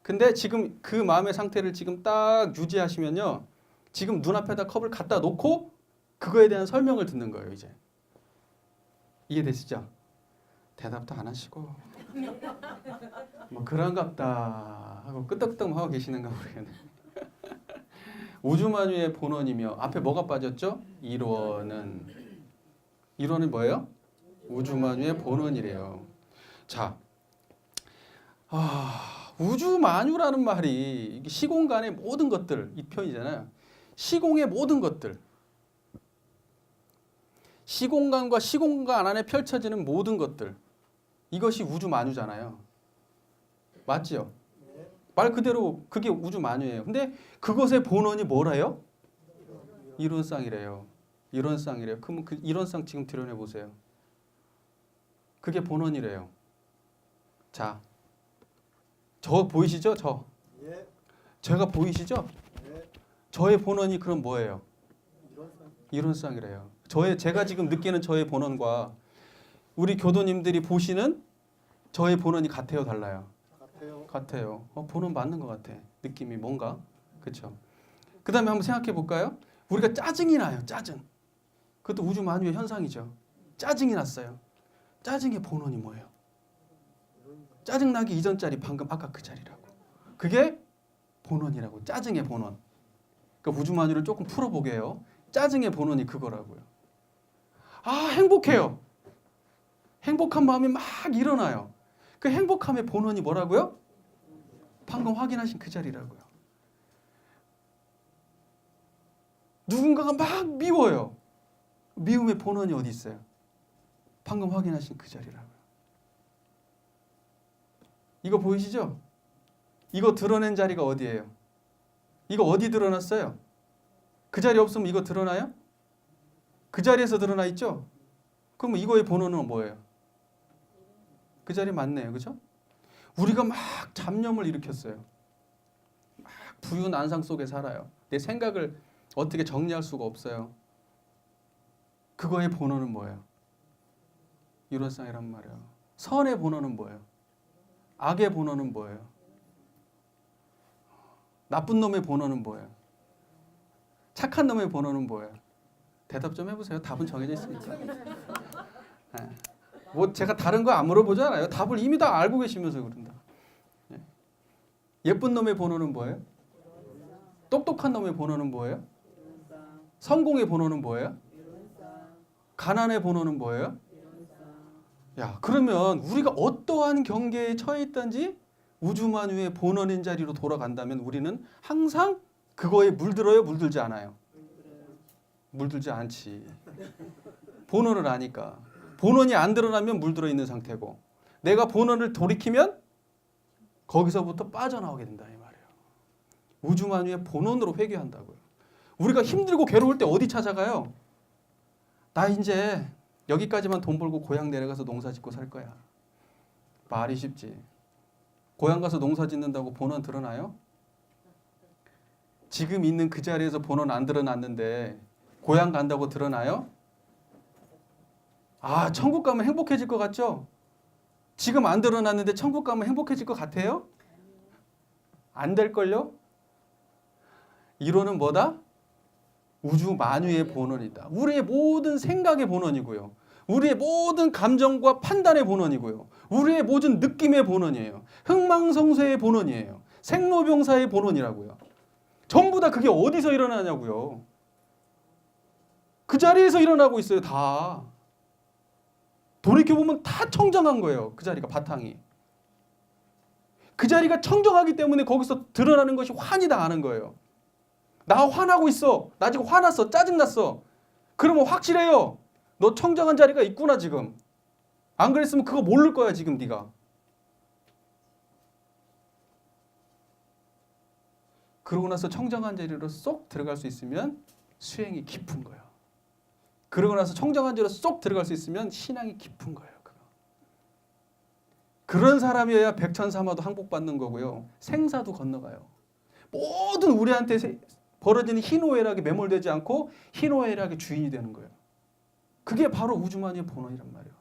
근데 지금 그 마음의 상태를 지금 딱 유지하시면요. 지금 눈앞에다 컵을 갖다 놓고 그거에 대한 설명을 듣는 거예요. 이제 이해되시죠? 대답도 안 하시고 뭐 그런갑다 하고 끄떡끄떡 하고 계시는가 모르겠네. 우주만유의 본원이며 앞에 뭐가 빠졌죠? 이론은 뭐예요? 우주만유의 본원이래요. 자, 우주만유라는 말이 시공간의 모든 것들 이 표현이잖아요. 시공의 모든 것들, 시공간과 시공간 안에 펼쳐지는 모든 것들, 이것이 우주만유잖아요. 맞지요? 말 그대로 그게 우주만유예요. 근데 그것의 본원이 뭐래요? 이론상이래요. 이론상이래요. 그러면 그 이론상 지금 드러내 보세요. 그게 본원이래요. 자, 저 보이시죠? 저. 예. 제가 보이시죠? 예. 저의 본원이 그럼 뭐예요? 이론상. 이론상이래요. 제가 지금 느끼는 저의 본원과 우리 교도님들이 보시는 저의 본원이 같아요, 달라요? 같아요. 같아요. 본원 맞는 것 같아. 느낌이 뭔가. 그렇죠? 그 다음에 한번 생각해 볼까요? 우리가 짜증이 나요. 짜증. 그것도 우주 만유의 현상이죠. 짜증이 났어요. 짜증의 본원이 뭐예요? 짜증나기 이전 자리 방금 아까 그 자리라고. 그게 본원이라고. 짜증의 본원. 그러니까 우주 만유를 조금 풀어보게요. 짜증의 본원이 그거라고요. 아, 행복해요. 행복한 마음이 막 일어나요. 그 행복함의 본원이 뭐라고요? 방금 확인하신 그 자리라고요. 누군가가 막 미워요. 미움의 본원이 어디 있어요? 방금 확인하신 그 자리라고요. 이거 보이시죠? 이거 드러낸 자리가 어디예요? 이거 어디 드러났어요? 그 자리 없으면 이거 드러나요? 그 자리에서 드러나 있죠? 그럼 이거의 본원은 뭐예요? 그 자리 맞네요. 그죠? 우리가 막 잡념을 일으켰어요. 막 부유한 안상 속에 살아요. 내 생각을 어떻게 정리할 수가 없어요. 그거의 본원은 뭐예요? 이론상이란 말이에요. 선의 본원은 뭐예요? 악의 본원은 뭐예요? 나쁜 놈의 본원은 뭐예요? 착한 놈의 본원은 뭐예요? 대답 좀 해보세요. 답은 정해져 있으니까. 네. 뭐 제가 다른 거 안 물어보잖아요. 답을 이미 다 알고 계시면서 그런다. 네. 예쁜 놈의 본원은 뭐예요? 똑똑한 놈의 본원은 뭐예요? 성공의 본원은 뭐예요? 가난의 본원은 뭐예요? 야, 그러면 우리가 어떠한 경계에 처해 있든지 우주만유의 본원인 자리로 돌아간다면 우리는 항상 그거에 물들어요? 물들지 않아요? 물들지 않지. 본원을 아니까. 본원이 안 드러나면 물들어 있는 상태고 내가 본원을 돌이키면 거기서부터 빠져나오게 된다 이 말이에요. 우주만유의 본원으로 회귀한다고요. 우리가 힘들고 괴로울 때 어디 찾아가요? 나 이제 여기까지만 돈 벌고 고향 내려가서 농사 짓고 살 거야. 말이 쉽지. 고향 가서 농사 짓는다고 본원 드러나요? 지금 있는 그 자리에서 본원 안 드러났는데 고향 간다고 드러나요? 아, 천국 가면 행복해질 것 같죠? 지금 안 드러났는데 천국 가면 행복해질 것 같아요? 안 될걸요? 이론은 뭐다? 우주 만유의 본원이다. 우리의 모든 생각의 본원이고요. 우리의 모든 감정과 판단의 본원이고요. 우리의 모든 느낌의 본원이에요. 흥망성쇠의 본원이에요. 생로병사의 본원이라고요. 전부 다 그게 어디서 일어나냐고요. 그 자리에서 일어나고 있어요. 다. 돌이켜보면 다 청정한 거예요. 그 자리가 바탕이. 그 자리가 청정하기 때문에 거기서 드러나는 것이 환이 당하는 거예요. 나 화나고 있어. 나 지금 화났어. 짜증났어. 그러면 확실해요. 너 청정한 자리가 있구나 지금. 안 그랬으면 그거 모를 거야 지금 네가. 그러고 나서 청정한 자리로 쏙 들어갈 수 있으면 수행이 깊은 거예요. 그러고 나서 청정한 자리로 쏙 들어갈 수 있으면 신앙이 깊은 거예요. 그런 사람이어야 백천사마도 항복받는 거고요. 생사도 건너가요. 모든 우리한테 벌어지는 희노애락에 매몰되지 않고 희노애락의 주인이 되는 거예요. 그게 바로 우주만유의 본원이란 말이에요.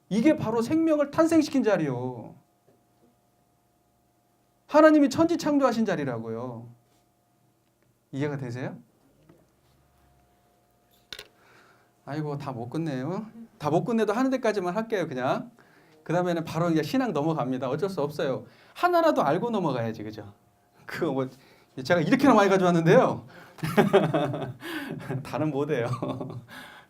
이게 바로 생명을 탄생시킨 자리요. 하나님이 천지 창조하신 자리라고요. 이해가 되세요? 아이고 다 못 끝내요. 다 못 끝내도 하는 데까지만 할게요. 그냥. 그 다음에는 바로 이제 신앙 넘어갑니다. 어쩔 수 없어요. 하나라도 알고 넘어가야지. 그죠? 그거 뭐 제가 이렇게나 많이 가져왔는데요. 다는 못해요.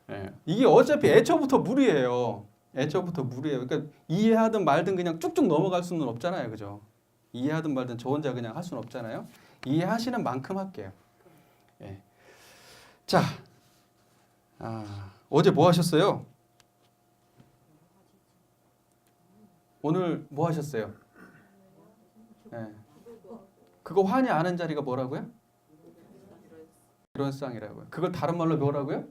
네. 이게 어차피 애초부터 무리예요. 애초부터 무리예요. 그러니까 이해하든 말든 그냥 쭉쭉 넘어갈 수는 없잖아요. 그죠? 이해하든 말든 저 혼자 그냥 할 수는 없잖아요. 이해하시는 만큼 할게요. 네. 자, 어제 뭐 하셨어요? 오늘 뭐 하셨어요? 네. 그거 환히 아는 자리가 뭐라고요? 이론상이라고요. 그걸 다른 말로 뭐라고요?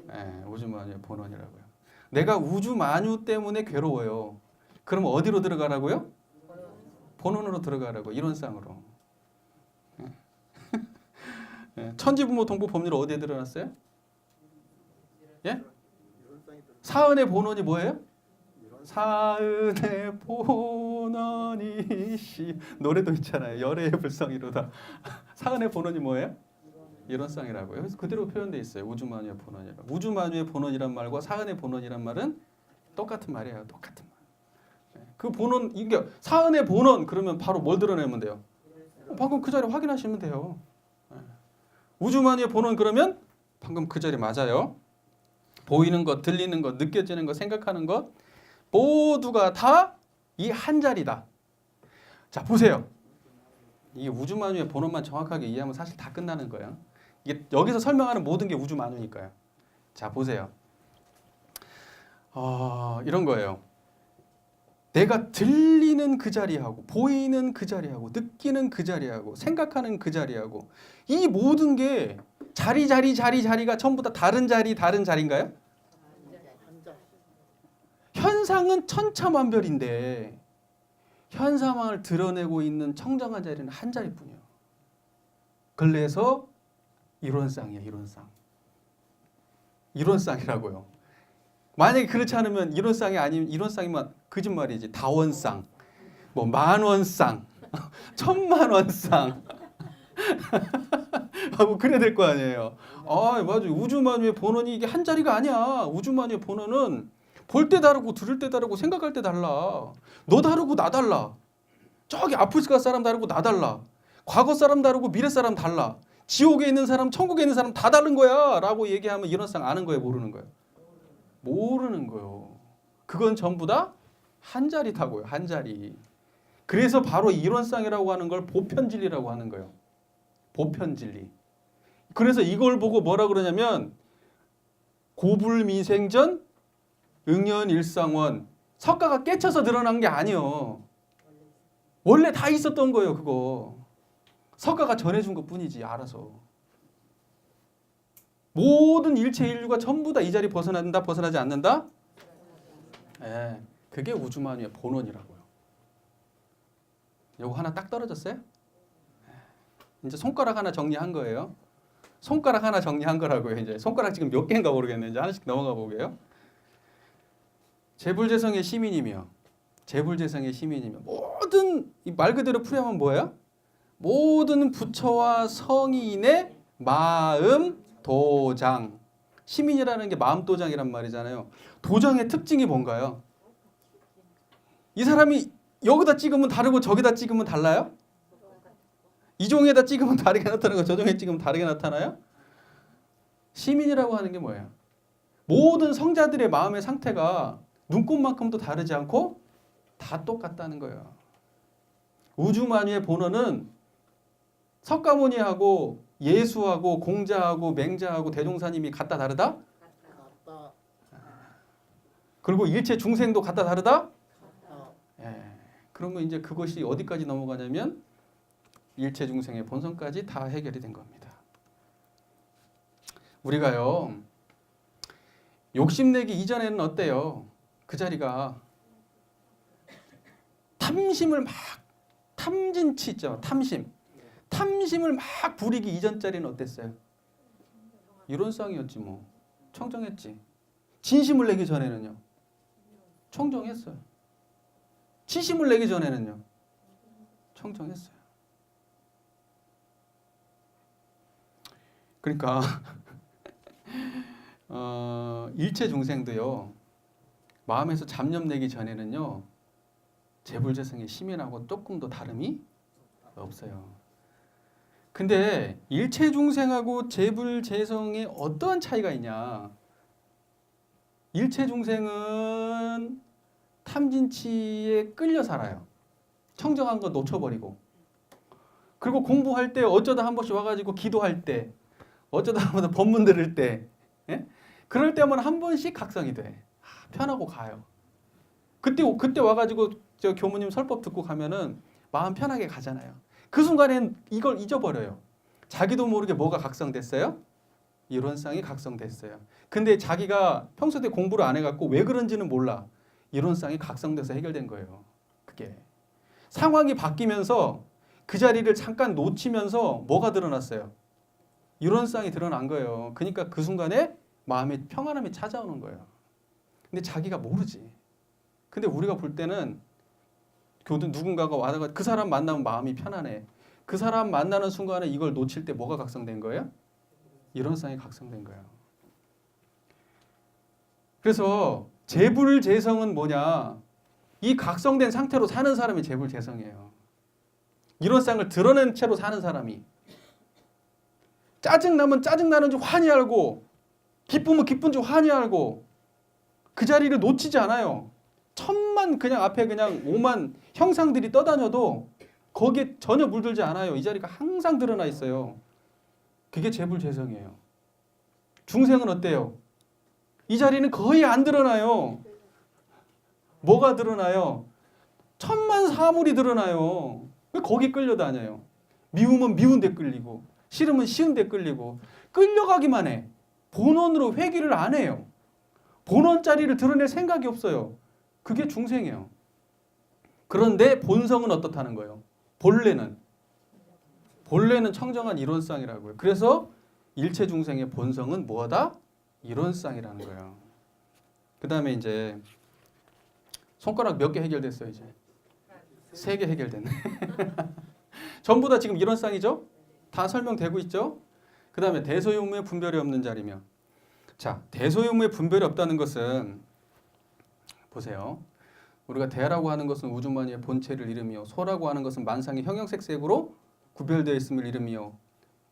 네, 우주만유의 본원이라고요. 내가 우주 만유 때문에 괴로워요. 그럼 어디로 들어가라고요? 본원으로 들어가라고. 이론상으로. 천지부모 동부 법률 어디에 들어놨어요? 예? 사은의 본원이 뭐예요? 사은의 본원이 시 노래도 있잖아요. 열애의 불성이로다. 사은의 본원이 뭐예요? 이론상이라고요. 그래서 그대로 표현되어 있어요. 우주만유의 본원이라. 우주만유의 본원이란 말과 사은의 본원이란 말은 똑같은 말이에요. 똑같은 말. 그 본원 이게 사은의 본원 그러면 바로 뭘 드러내면 돼요? 방금 그 자리 확인하시면 돼요. 우주만유의 본원 그러면 방금 그 자리 맞아요. 보이는 것, 들리는 것, 느껴지는 것, 생각하는 것 모두가 다 이 한 자리다. 자 보세요. 이 우주만유의 본원만 정확하게 이해하면 사실 다 끝나는 거예요. 이게 여기서 설명하는 모든 게 우주만유니까요. 자 보세요. 이런 거예요. 내가 들리는 그 자리하고 보이는 그 자리하고 느끼는 그 자리하고 생각하는 그 자리하고 이 모든 게 자리가 전부 다 다른 자리인가요? 현상은 천차만별인데 현상을 드러내고 있는 청정한 자리는 한 자리뿐이에요. 그래서 이론상이에요. 이론상이라고요. 만약에 그렇지 않으면 이론상이 아니면 이론상이면 거짓말이지. 다원상, 뭐 만원상, 천만원상 하고 그래야 될 거 아니에요. 맞아. 우주만유의 본원이 이게 한 자리가 아니야. 우주만유의 본원은 볼 때 다르고 들을 때 다르고 생각할 때 달라. 너 다르고 나 달라. 저기 아프리카 사람 다르고 나 달라. 과거 사람 다르고 미래 사람 달라. 지옥에 있는 사람, 천국에 있는 사람 다 다른 거야 라고 얘기하면 이론상 아는 거예요? 모르는 거예요? 모르는 거예요. 그건 전부 다 한 자리다고요. 한 자리. 그래서 바로 이론상이라고 하는 걸 보편진리라고 하는 거예요. 보편진리. 그래서 이걸 보고 뭐라 그러냐면 고불미생전 응연일상원 석가가 깨쳐서 드러난 게 아니에요. 원래 다 있었던 거예요. 그거. 석가가 전해준 것뿐이지 알아서. 모든 일체 인류가 전부 다 이 자리 벗어난다 벗어나지 않는다? 그게 우주만유의 본원이라고요. 요거 하나 딱 떨어졌어요? 이제 손가락 하나 정리한 거예요. 손가락 하나 정리한 거라고요. 이제 손가락 지금 몇 개인가 모르겠는데 이제 하나씩 넘어가 보게요. 재불재성의 시민이며 재불재성의 시민이며 모든 말 그대로 풀이하면 뭐예요? 모든 부처와 성인의 마음 도장. 시민이라는 게 마음 도장이란 말이잖아요. 도장의 특징이 뭔가요? 이 사람이 여기다 찍으면 다르고 저기다 찍으면 달라요? 이 종에다 찍으면 다르게 나타나고 저 종에 찍으면 다르게 나타나요? 시민이라고 하는 게 뭐예요? 모든 성자들의 마음의 상태가 눈꽃만큼도 다르지 않고 다 똑같다는 거예요. 우주만유의 본원은 석가모니하고 예수하고 공자하고 맹자하고 대종사님이 같다 다르다? 같다. 그리고 일체 중생도 같다 다르다? 그러면 이제 그것이 어디까지 넘어가냐면 일체 중생의 본성까지 다 해결이 된 겁니다. 우리가요 욕심내기 이전에는 어때요? 그 자리가 탐심을 막 탐진치 있죠. 탐심을 막 부리기 이전 자리는 어땠어요? 이론상이었지 뭐. 청정했지. 진심을 내기 전에는요. 청정했어요. 치심을 내기 전에는요. 청정했어요. 그러니까 일체 중생도요. 마음에서 잡념 내기 전에는요. 재불재성의 시민하고 조금도 다름이 없어요. 근데 일체 중생하고 재불재성에 어떠한 차이가 있냐? 일체 중생은 탐진치에 끌려 살아요. 청정한 거 놓쳐버리고. 그리고 공부할 때 어쩌다 한 번씩 와가지고 기도할 때 어쩌다 한 번 법문 들을 때 그럴 때만 한 번씩 각성이 돼. 편하고 가요. 그때 와가지고 저 교무님 설법 듣고 가면은 마음 편하게 가잖아요. 그 순간엔 이걸 잊어버려요. 자기도 모르게 뭐가 각성됐어요? 이론상이 각성됐어요. 근데 자기가 평소에 공부를 안 해갖고 왜 그런지는 몰라. 이론상이 각성돼서 해결된 거예요. 그게 상황이 바뀌면서 그 자리를 잠깐 놓치면서 뭐가 드러났어요? 이론상이 드러난 거예요. 그러니까 그 순간에 마음의 평안함이 찾아오는 거예요. 근데 자기가 모르지. 근데 우리가 볼 때는 교든 누군가가 와다가 그 사람 만나면 마음이 편안해. 그 사람 만나는 순간에 이걸 놓칠 때 뭐가 각성된 거예요? 이론상이 각성된 거예요. 그래서 재불재성은 뭐냐? 이 각성된 상태로 사는 사람이 재불재성이에요. 이론상을 드러낸 채로 사는 사람이 짜증나면 짜증나는 줄 환히 알고 기쁘면 기쁜 줄 환히 알고 그 자리를 놓치지 않아요. 천만 그냥 앞에 그냥 오만 형상들이 떠다녀도 거기에 전혀 물들지 않아요. 이 자리가 항상 드러나 있어요. 그게 재불재성이에요. 중생은 어때요? 이 자리는 거의 안 드러나요. 뭐가 드러나요? 천만 사물이 드러나요. 왜 거기 끌려다녀요? 미우면 미운 데 끌리고 싫으면 싫은 데 끌리고 끌려가기만 해. 본원으로 회귀를 안 해요. 본원 자리를 드러낼 생각이 없어요. 그게 중생이에요. 그런데 본성은 어떻다는 거예요? 본래는 청정한 이론상이라고요. 그래서 일체 중생의 본성은 뭐다? 이론상이라는 거예요. 그 다음에 이제 손가락 몇 개 해결됐어요? 이제 3개 해결됐네. 전부 다 지금 이론상이죠? 다 설명되고 있죠? 그 다음에 대소유무의 분별이 없는 자리며, 자, 대소유무의 분별이 없다는 것은 보세요. 우리가 대라고 하는 것은 우주만유의 본체를 이름이요, 소라고 하는 것은 만상의 형형색색으로 구별되어 있음을 이름이요,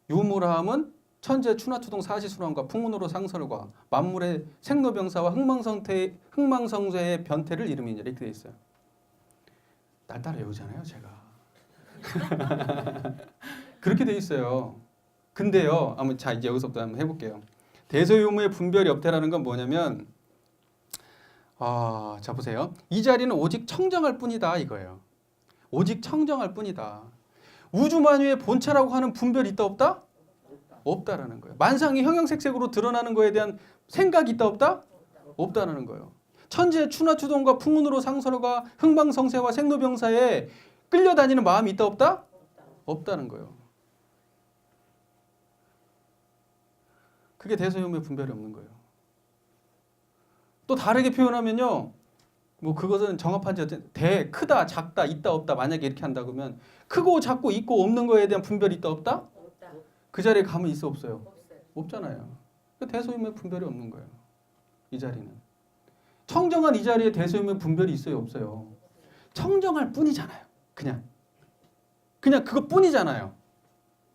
유무라함은 천재 추나추동 사시순환과 풍운으로 상설과 만물의 생로병사와 흥망성쇠의 변태를 이름이니라 이렇게 되어 있어요. 날 따라 외우잖아요, 제가. 그렇게 되어 있어요. 근데요, 자 이제 여기서부터 한번 해볼게요. 대소유무의 분별이 없다라는 건 뭐냐면, 자 보세요. 이 자리는 오직 청정할 뿐이다 이거예요. 오직 청정할 뿐이다. 우주만유의 본체라고 하는 분별이 있다 없다? 없다라는 거예요. 만상이 형형색색으로 드러나는 거에 대한 생각이 있다 없다? 없다라는 거예요. 천지의 추나추동과 풍운으로 상설과 흥망성쇠와 생로병사에 끌려다니는 마음이 있다 없다? 없다는 거예요. 그게 대소유무의 분별이 없는 거예요. 또 다르게 표현하면요, 뭐 그것은 정합한 지 크다, 작다, 있다, 없다. 만약에 이렇게 한다 그러면 크고 작고 있고 없는 거에 대한 분별이 있다, 없다? 없다. 그 자리에 가면 있어, 없어요? 없어요. 없잖아요. 대소유무의 분별이 없는 거예요. 이 자리는. 청정한 이 자리에 대소유무의 분별이 있어요, 없어요? 청정할 뿐이잖아요. 그냥 그것뿐이잖아요.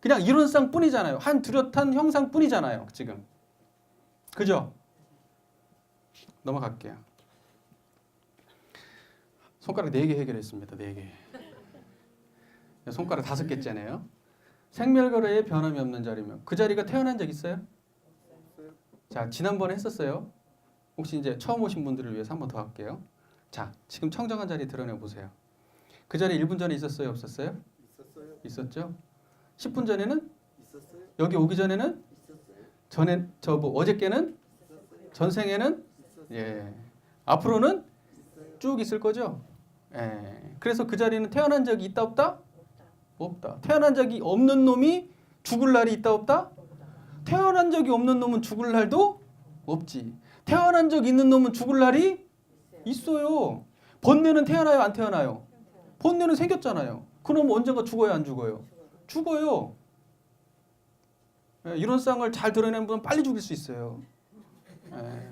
그냥 이론상 뿐이잖아요. 한 뚜렷한 형상 뿐이잖아요. 지금. 그죠? 넘어갈게요. 손가락 4개 해결했습니다. 4개. 손가락 5개째네요. 생멸거래에 변함이 없는 자리면 그 자리가 태어난 적 있어요? 자, 지난번에 했었어요. 혹시 이제 처음 오신 분들을 위해서 한 번 더 할게요. 자, 지금 청정한 자리 드러내 보세요. 그 자리 1분 전에 있었어요? 없었어요? 있었어요. 있었죠? 10분 전에는? 있었어요. 여기 오기 전에는? 있었어요. 전에 어저께는? 있었어요. 전생에는? 있었어요. 예. 앞으로는 있어요. 쭉 있을 거죠? 예. 그래서 그 자리는 태어난 적이 있다 없다? 없다. 태어난 적이 없는 놈이 죽을 날이 있다 없다? 태어난 적이 없는 놈은 죽을 날도 없지. 태어난 적 있는 놈은 죽을 날이 있어요. 번뇌는 태어나요, 안 태어나요? 번뇌는 생겼잖아요. 그럼 언젠가 죽어요, 안 죽어요? 죽어요. 예, 이론상을 잘 드러내는 분은 빨리 죽일 수 있어요. 예,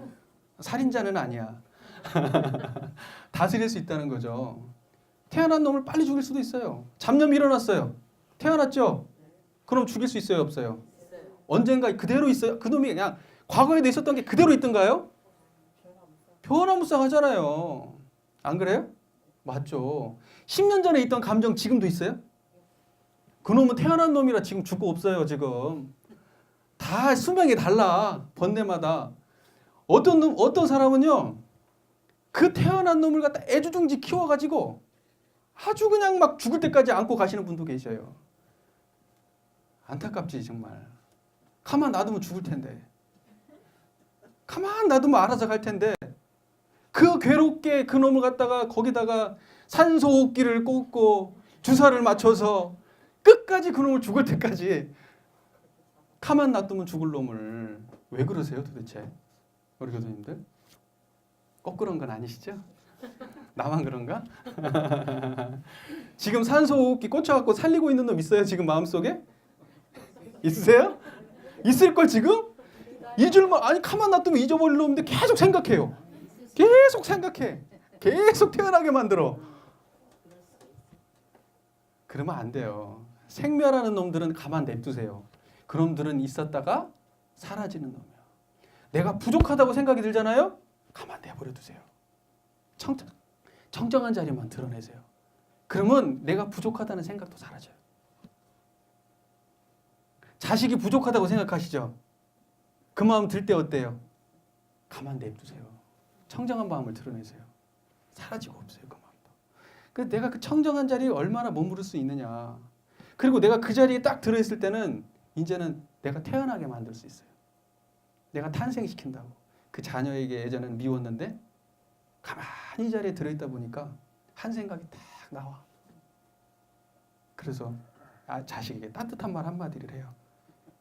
살인자는 아니야. 다스릴 수 있다는 거죠. 태어난 놈을 빨리 죽일 수도 있어요. 잡념이 일어났어요. 태어났죠? 그럼 죽일 수 있어요, 없어요? 언젠가 그대로 있어요. 그 놈이 그냥 과거에도 있었던 게 그대로 있던가요? 변화무쌍하잖아요. 안 그래요? 맞죠. 10년 전에 있던 감정 지금도 있어요? 그놈은 태어난 놈이라 지금 죽고 없어요. 지금 다 수명이 달라. 번뇌마다. 어떤 사람은요, 그 태어난 놈을 갖다 애주중지 키워가지고 아주 그냥 막 죽을 때까지 안고 가시는 분도 계셔요. 안타깝지 정말. 가만 놔두면 죽을 텐데. 가만 놔두면 알아서 갈 텐데. 그 괴롭게 그놈을 갖다가 거기다가 산소호흡기를 꽂고 주사를 맞춰서 끝까지 그놈을 죽을 때까지 가만 놔두면 죽을 놈을 왜 그러세요 도대체? 우리 교수님들? 꼭 그런 건 아니시죠? 나만 그런가? 지금 산소호흡기 꽂혀갖고 살리고 있는 놈 있어요? 지금 마음속에? 있으세요? 있을 걸 지금? 잊을만 아니 가만 놔두면 잊어버릴 놈인데 계속 생각해요. 계속 생각해. 계속 태어나게 만들어. 그러면 안 돼요. 생멸하는 놈들은 가만 냅두세요. 그놈들은 있었다가 사라지는 놈이야. 내가 부족하다고 생각이 들잖아요. 가만 내버려 두세요. 청정한 자리만 드러내세요. 그러면 내가 부족하다는 생각도 사라져요. 자식이 부족하다고 생각하시죠? 그 마음 들 때 어때요? 가만 냅두세요. 청정한 마음을 드러내세요. 사라지고 없어요. 그 마음도. 그래서 내가 그 청정한 자리에 얼마나 머무를 수 있느냐. 그리고 내가 그 자리에 딱 들어있을 때는 이제는 내가 태어나게 만들 수 있어요. 내가 탄생시킨다고. 그 자녀에게 예전에는 미웠는데 가만히 이 자리에 들어있다 보니까 한 생각이 딱 나와. 그래서 자식에게 따뜻한 말 한마디를 해요.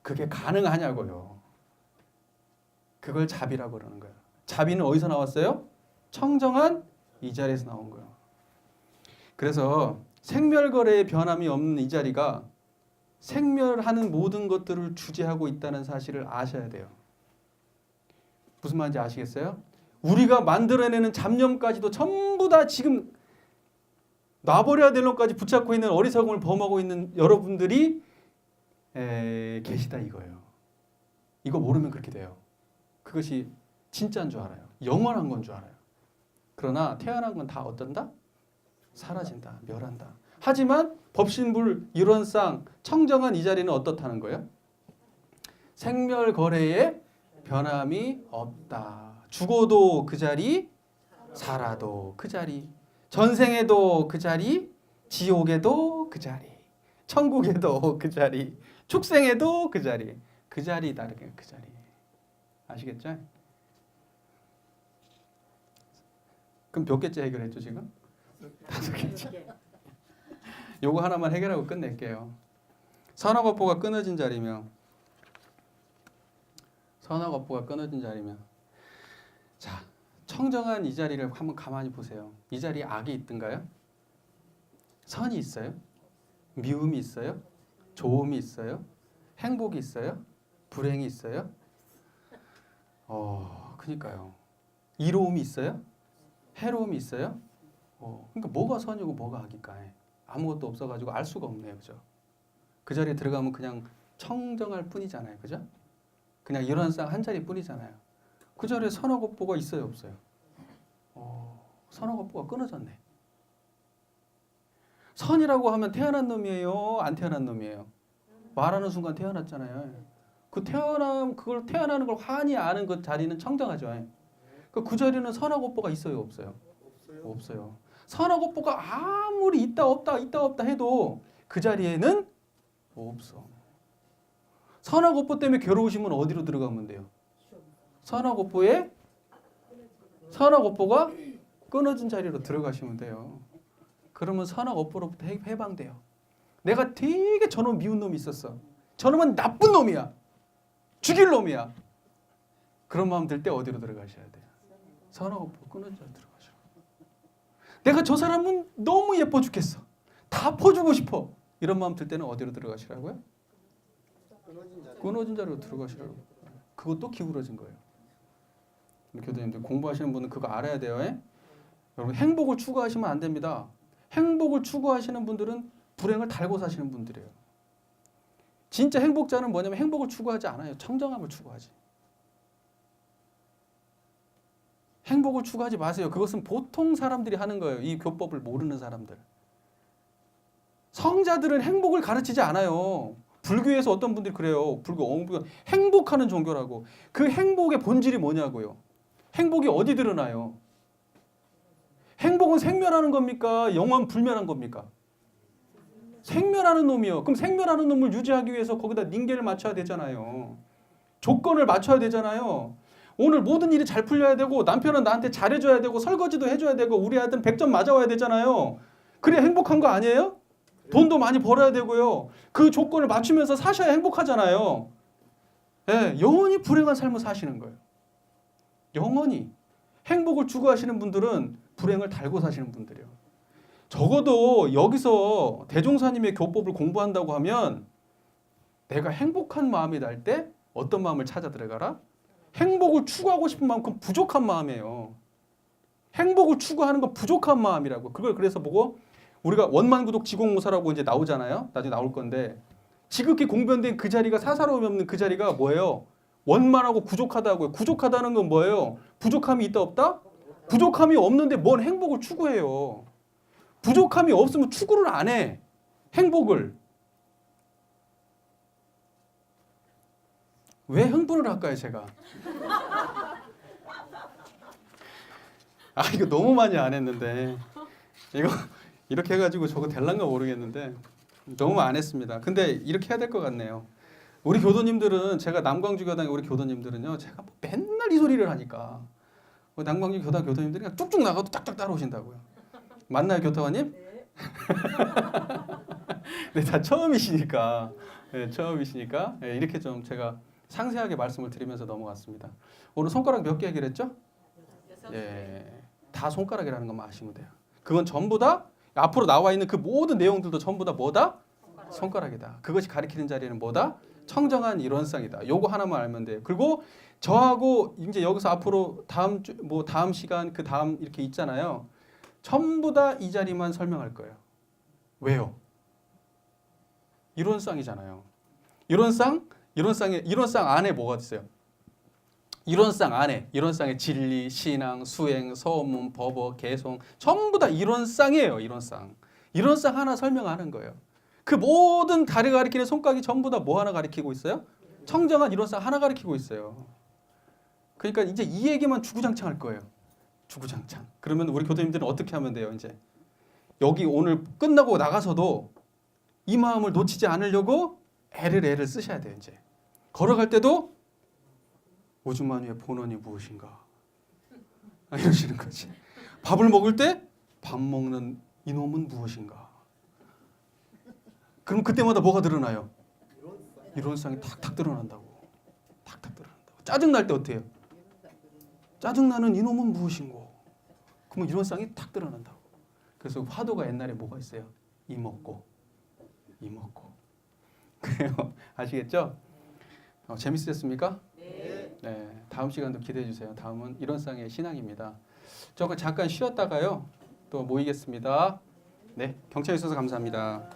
그게 가능하냐고요. 그걸 자비라고 그러는 거예요. 자비는 어디서 나왔어요? 청정한 이 자리에서 나온 거예요. 그래서 생멸거래의 변함이 없는 이 자리가 생멸하는 모든 것들을 주재하고 있다는 사실을 아셔야 돼요. 무슨 말인지 아시겠어요? 우리가 만들어내는 잡념까지도 전부 다 지금 놔버려야 될 놈까지 붙잡고 있는 어리석음을 범하고 있는 여러분들이 계시다 이거예요. 이거 모르면 그렇게 돼요. 그것이 진짜인 줄 알아요. 영원한 건 줄 알아요. 그러나 태어난 건 다 어떤다? 사라진다. 멸한다. 하지만 법신불 일원상 청정한 이 자리는 어떻다는 거예요? 생멸거래에 변함이 없다. 죽어도 그 자리, 살아도 그 자리, 전생에도 그 자리, 지옥에도 그 자리, 천국에도 그 자리, 축생에도 그 자리, 그 자리다. 그 자리. 아시겠죠? 그럼 몇 개째 해결했죠 지금? 5개째. 요거 하나만 해결하고 끝낼게요. 선악업보가 끊어진 자리면 자 청정한 이 자리를 한번 가만히 보세요. 이 자리에 악이 있던가요? 선이 있어요? 미움이 있어요? 좋음이 있어요? 행복이 있어요? 불행이 있어요? 그러니까요. 이로움이 있어요? 해로움이 있어요? 그러니까 뭐가 선이고 뭐가 악일까? 아무것도 없어가지고 알 수가 없네요, 그죠? 그 자리에 들어가면 그냥 청정할 뿐이잖아요, 그죠? 그냥 일원상 한 자리 뿐이잖아요. 그 자리에 선악업보가 있어요, 없어요? 선악업보가 끊어졌네. 선이라고 하면 태어난 놈이에요, 안 태어난 놈이에요? 말하는 순간 태어났잖아요. 그걸 태어나는 걸 환히 아는 그 자리는 청정하죠. 그 자리는 선악업보가 있어요, 없어요? 없어요. 선악업보가 아무리 있다 없다 해도 그 자리에는 없어. 선악업보 때문에 괴로우시면 어디로 들어가면 돼요? 선악업보가 끊어진 자리로 들어가시면 돼요. 그러면 선악업보로부터 해방돼요. 내가 되게 저놈 미운 놈이 있었어. 저놈은 나쁜 놈이야. 죽일 놈이야. 그런 마음 들 때 어디로 들어가셔야 돼요? 선악업보 끊어진 자리로 들어가셔. 내가 저 사람은 너무 예뻐 죽겠어. 다 퍼주고 싶어. 이런 마음 들 때는 어디로 들어가시라고요? 끊어진 자리로 들어가시라고. 그것도 기울어진 거예요. 교수님들 공부하시는 분은 그거 알아야 돼요. 여러분 행복을 추구하시면 안 됩니다. 행복을 추구하시는 분들은 불행을 달고 사시는 분들이에요. 진짜 행복자는 뭐냐면 행복을 추구하지 않아요. 청정함을 추구하지. 행복을 추구하지 마세요. 그것은 보통 사람들이 하는 거예요. 이 교법을 모르는 사람들. 성자들은 행복을 가르치지 않아요. 불교에서 어떤 분들이 그래요. 불교가 행복하는 종교라고. 그 행복의 본질이 뭐냐고요. 행복이 어디 드러나요? 행복은 생멸하는 겁니까? 영원 불멸한 겁니까? 생멸하는 놈이요. 그럼 생멸하는 놈을 유지하기 위해서 거기다 닌계를 맞춰야 되잖아요. 조건을 맞춰야 되잖아요. 오늘 모든 일이 잘 풀려야 되고 남편은 나한테 잘해줘야 되고 설거지도 해줘야 되고 우리 아들은 100점 맞아와야 되잖아요. 그래야 행복한 거 아니에요? 돈도 많이 벌어야 되고요. 그 조건을 맞추면서 사셔야 행복하잖아요. 예, 영원히 불행한 삶을 사시는 거예요. 영원히. 행복을 추구하시는 분들은 불행을 달고 사시는 분들이에요. 적어도 여기서 대종사님의 교법을 공부한다고 하면 내가 행복한 마음이 날 때 어떤 마음을 찾아 들어가라? 행복을 추구하고 싶은 마음, 그건 부족한 마음이에요. 행복을 추구하는 건 부족한 마음이라고. 그걸 그래서 보고 우리가 원만구독 지공무사라고 이제 나오잖아요. 나중에 나올 건데 지극히 공변된 그 자리가 사사로움이 없는 그 자리가 뭐예요? 원만하고 부족하다고요. 부족하다는 건 뭐예요? 부족함이 있다 없다? 부족함이 없는데 뭔 행복을 추구해요. 부족함이 없으면 추구를 안 해. 행복을. 왜 흥분을 할까요, 제가? 이거 너무 많이 안 했는데. 이거 이렇게 해가지고 저거 될란가 모르겠는데 너무 안 했습니다. 근데 이렇게 해야 될 것 같네요. 우리 교도님들은 제가 남광주 교당의 우리 교도님들은요, 제가 뭐 맨날 이 소리를 하니까 남광주 교당 교도님들이 그냥 쭉쭉 나가도 쫙쫙 따라오신다고요. 맞나요, 교타관님? 네, 다 처음이시니까, 네, 처음이시니까 네, 이렇게 좀 제가 상세하게 말씀을 드리면서 넘어갔습니다. 오늘 손가락 몇 개 얘기를 했죠? 예, 다 손가락이라는 것만 아시면 돼요. 그건 전부 다 앞으로 나와 있는 그 모든 내용들도 전부 다 뭐다? 손가락이다. 그것이 가리키는 자리는 뭐다? 청정한 이론상이다. 요거 하나만 알면 돼요. 그리고 저하고 이제 여기서 앞으로 다음 주, 뭐 다음 시간 그 다음 이렇게 있잖아요. 전부 다 이 자리만 설명할 거예요. 왜요? 이론상이잖아요. 이론상 안에 뭐가 있어요? 이론상 안에 이론상의 진리, 신앙, 수행, 서문, 법어, 개송 전부 다 이론상이에요. 이론상 하나 설명하는 거예요. 그 모든 다리가 가리키는 손가락이 전부 다 뭐 하나 가리키고 있어요? 청정한 이론상 하나 가리키고 있어요. 그러니까 이제 이 얘기만 주구장창 할 거예요. 주구장창. 그러면 우리 교도님들은 어떻게 하면 돼요? 이제 여기 오늘 끝나고 나가서도 이 마음을 놓치지 않으려고 애를 쓰셔야 돼요. 이제 걸어갈 때도 오주만유의 본원이 무엇인가 이러시는 거지. 밥을 먹을 때 밥 먹는 이놈은 무엇인가. 그럼 그때마다 뭐가 드러나요? 이론상이 탁탁 드러난다고. 탁탁 드러난다고. 짜증날 때 어때요? 짜증나는 이놈은 무엇인고. 그러면 이론상이 탁 드러난다고. 그래서 화도가 옛날에 뭐가 있어요? 이먹고. 그래요. 아시겠죠? 재밌으셨습니까? 네. 다음 시간도 기대해 주세요. 다음은 이론상의 신앙입니다. 저거 잠깐 쉬었다가요. 또 모이겠습니다. 네. 경청해 주셔서 감사합니다.